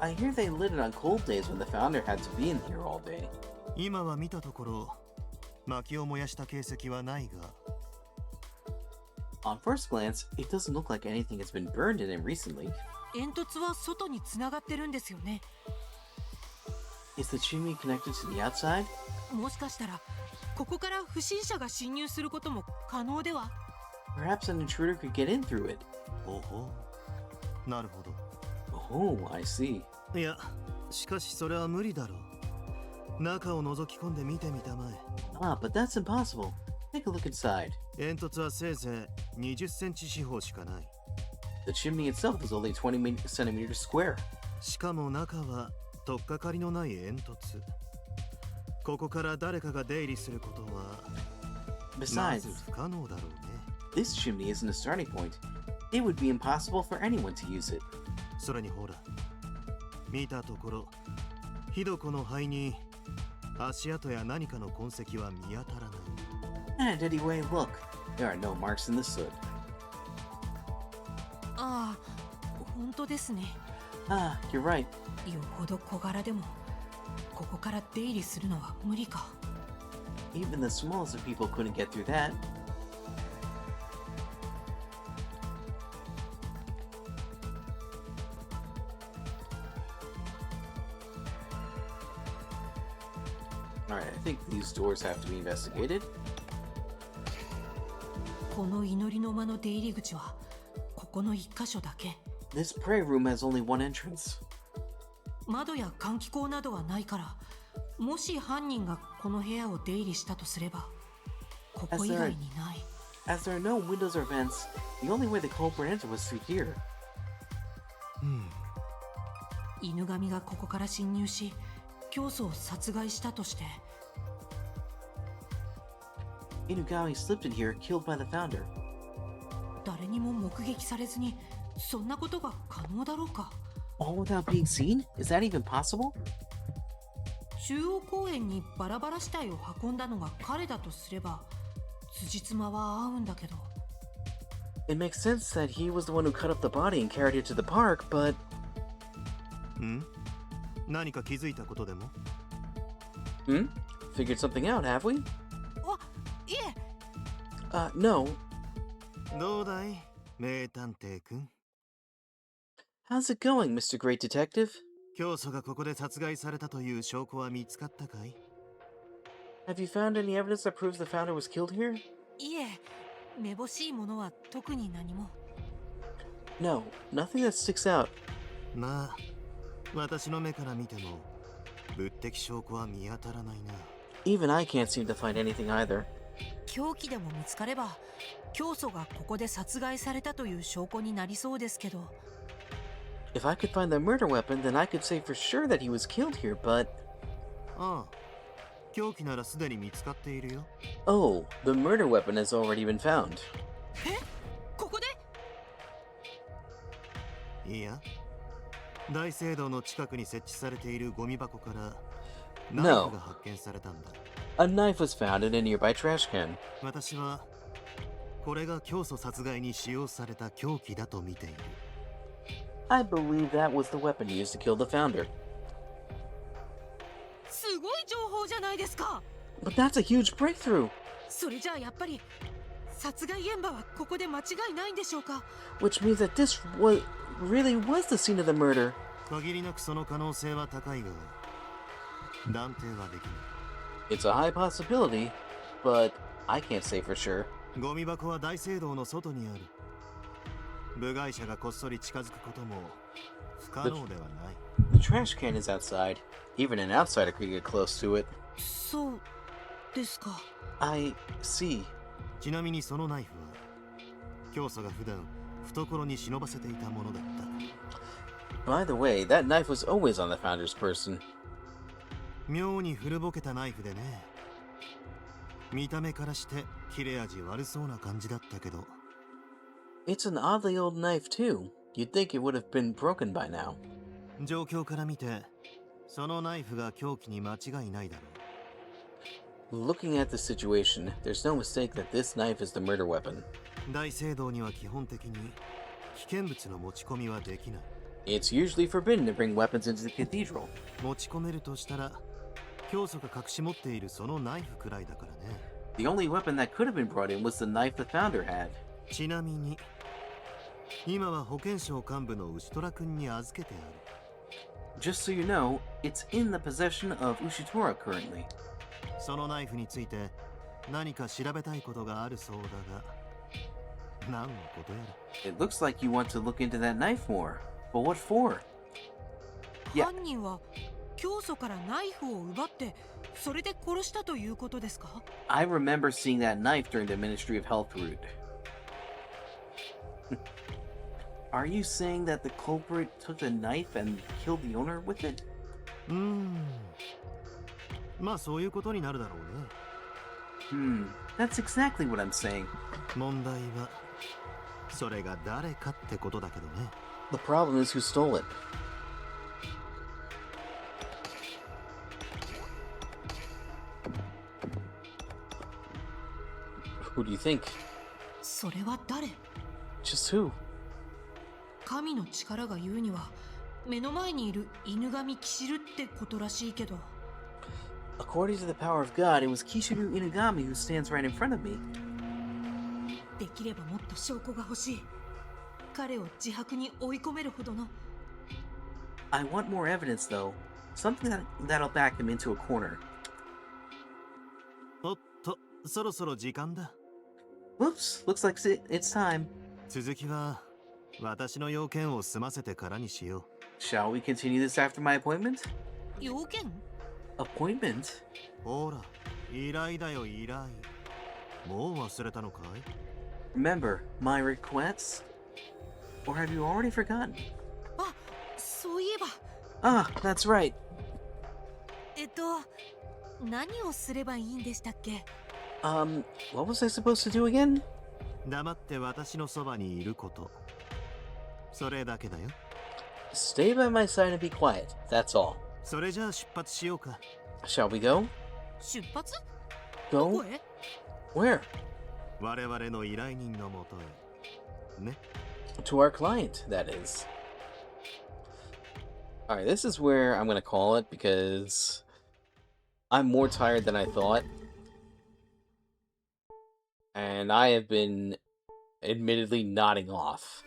I hear they lit it on cold days when the founder had to be in here all day. 今は見たところ薪を燃やした形跡はないが、 On first glance, it doesn't look like anything has been burned in it recently. 煙突は外につながってるんですよね。 Is the chimney connected to the outside? もしかしたらここから不審者が侵入することも可能では？ Perhaps an intruder could get in through it. おほう。なるほど。 Oh, I see. いや、しかしそれは無理だろう。中を覗き込んで見てみたまえ。 Ah, but that's impossible. Take a look inside. 煙突はせいぜい20センチ四方しかない。 The chimney itself is only 20 centimeters square. しかも中は取っかかりのない煙突。ここから誰かが出入りすることはま Besides, ず不可能だろうね。 this chimney isn't a starting point. It would be impossible for anyone to use it. それにほら、見たところ、ひどこの灰に足跡や何かの痕跡は見当たらない。 And anyway, look. There are no marks in the soot. ああ、本当ですね。 Ah, you're right. よほど小柄でもここから出入りするのは無理か。 Even the smallest of people couldn't get through that. Alright, I think these doors have to be investigated. この祈りの間の出入り口はここの一箇所だけ。 This prayer room has only one entrance. 窓や換気口などはないから、もし犯人がこの部屋を出入りしたとすればここ以外にない。 As there are no windows or vents, the only way the culprit entered was through here. 犬神がここから侵入し教祖を殺害したとして。 Inugami slipped in here, killed by the founder. 誰にも目撃されずにそんなことが可能だろうか。 All without being seen? Is that even possible? 中央公園にバラバラ死体を運んだのが彼だとすれば辻褄は合うんだけど。It makes sense that he was the one who cut up the body and carried it to the park, but ん何か気づいたことでも figured something out, have we? あ、いえ、 No. どうだい名探偵くん How's it going, Mr. Great Detective? 教祖がここで殺害されたという証拠は見つかったかい Have you found any evidence that proves the founder was killed here? いえ、めぼしいものは特に何も。 No, nothing that sticks out. まあ私の目から見ても物的証拠は見当たらないな Even I can't seem to find anything either. 凶器でも見つかれば、教祖がここで殺害されたという証拠になりそうですけど。 If I could find the murder weapon, then I could say for sure that he was killed here, but... ああ凶器ならすでに見つかっているよ Oh, the murder weapon has already been found. え、ここで？いいや大聖堂の近くに設置されているゴミ箱からナイフが発見されたんだ A knife was found in a nearby trash can. 私はこれが教祖殺害に使用された凶器だと見ている I believe that was the weapon used to kill the founder. すごい情報じゃないですか。 But that's a huge breakthrough, それじゃあやっぱり殺害現場はここで間違いないんでしょうか。 which means that this really was the scene of the murder. 限りなくその可能性は高いが断定はできない It's a high possibility, but I can't say for sure. ゴミ箱は大聖堂の外にある部外者がこっそり近づくことも不可能ではない The trash can is outside. Even an outsider could get close to it. そうですか。 I see. ちなみにそのナイフは教祖が普段懐に忍ばせていたものだった By the way, that knife was always on the founder's person. 妙に古ぼけたナイフでね見た目からして切れ味悪そうな感じだったけど It's an oddly old knife, too. You'd think it would have been broken by now. 状況から見てそのナイフが凶器に間違いないだろ Looking at the situation, there's no mistake that this knife is the murder weapon. う大聖堂には基本的に危険物の持ち込みはできない It's usually forbidden to bring weapons into the cathedral. 持ち込めるとしたら教祖が隠し持っているそのナイフくらいだからね The only weapon that could have been brought in was the knife the founder had. ちなみに今は保健省幹部の牛虎君に預けてある Just so you know, it's in the possession of Ushitora currently. そのナイフについて何か調べたいことがあるそうだが何のことやら It looks like you want to look into that knife more. But what for? Yeah. 犯人は教祖からナイフを奪ってそれで殺したということですか？ I remember seeing that knife during the Ministry of Health route. Are you saying that the culprit took the knife and killed the owner with it? まあそういうことになるだろうね That's exactly what I'm saying. 問題はそれが誰かってことだけどね The problem is who stole it. Who do you think? それは誰？ Just who? 神の力が言うには目の前にいる犬神キシルってことらしいけど。 According to the power of God, it was Kishiru Inugami who stands right in front of me. できればもっと証拠が欲しい。彼を自白に追い込めるほどの。 I want more evidence, though. Something that'll back him into a corner. おっとそろそろ時間だ Whoops, looks like it's time. 続きは私の要件を済ませてからにしよ Shall we continue this after my appointment? 要件？ Appointment? うほら依頼だよ依頼もう忘れたのかい Remember, my requests? Or have you already forgotten? あ、そういえば。 Ah, that's right. 何をすればいいんでしたっけ？ What was I supposed to do again? 黙って私のそばにいることそれだけだよ Stay by my side and be quiet, that's all. それじゃあ出発しようか Shall we go? 出発？ど Go? こへ？ Where? 我々の依頼人のもとへね。 To our client, that is. Alright, this is where I'm gonna call it because I'm more tired than I thought. And I have been admittedly nodding off.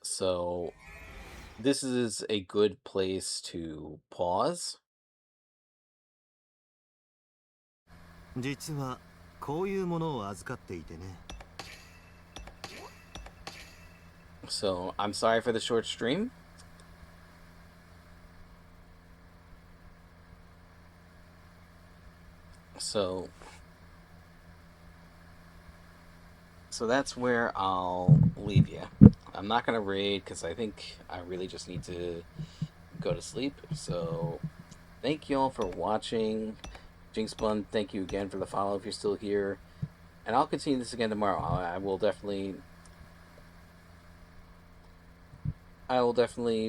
So this is a good place to pause. 実はこういうものを預かっていてね。 So I'm sorry for the short stream. So that's where I'll leave you. I'm not gonna raid because I think I really just need to go to sleep. So thank you all for watching. Jinxbun, thank you again for the follow if you're still here. And I'll continue this again tomorrow. I will definitely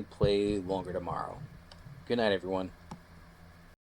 play longer tomorrow. Good night, everyone.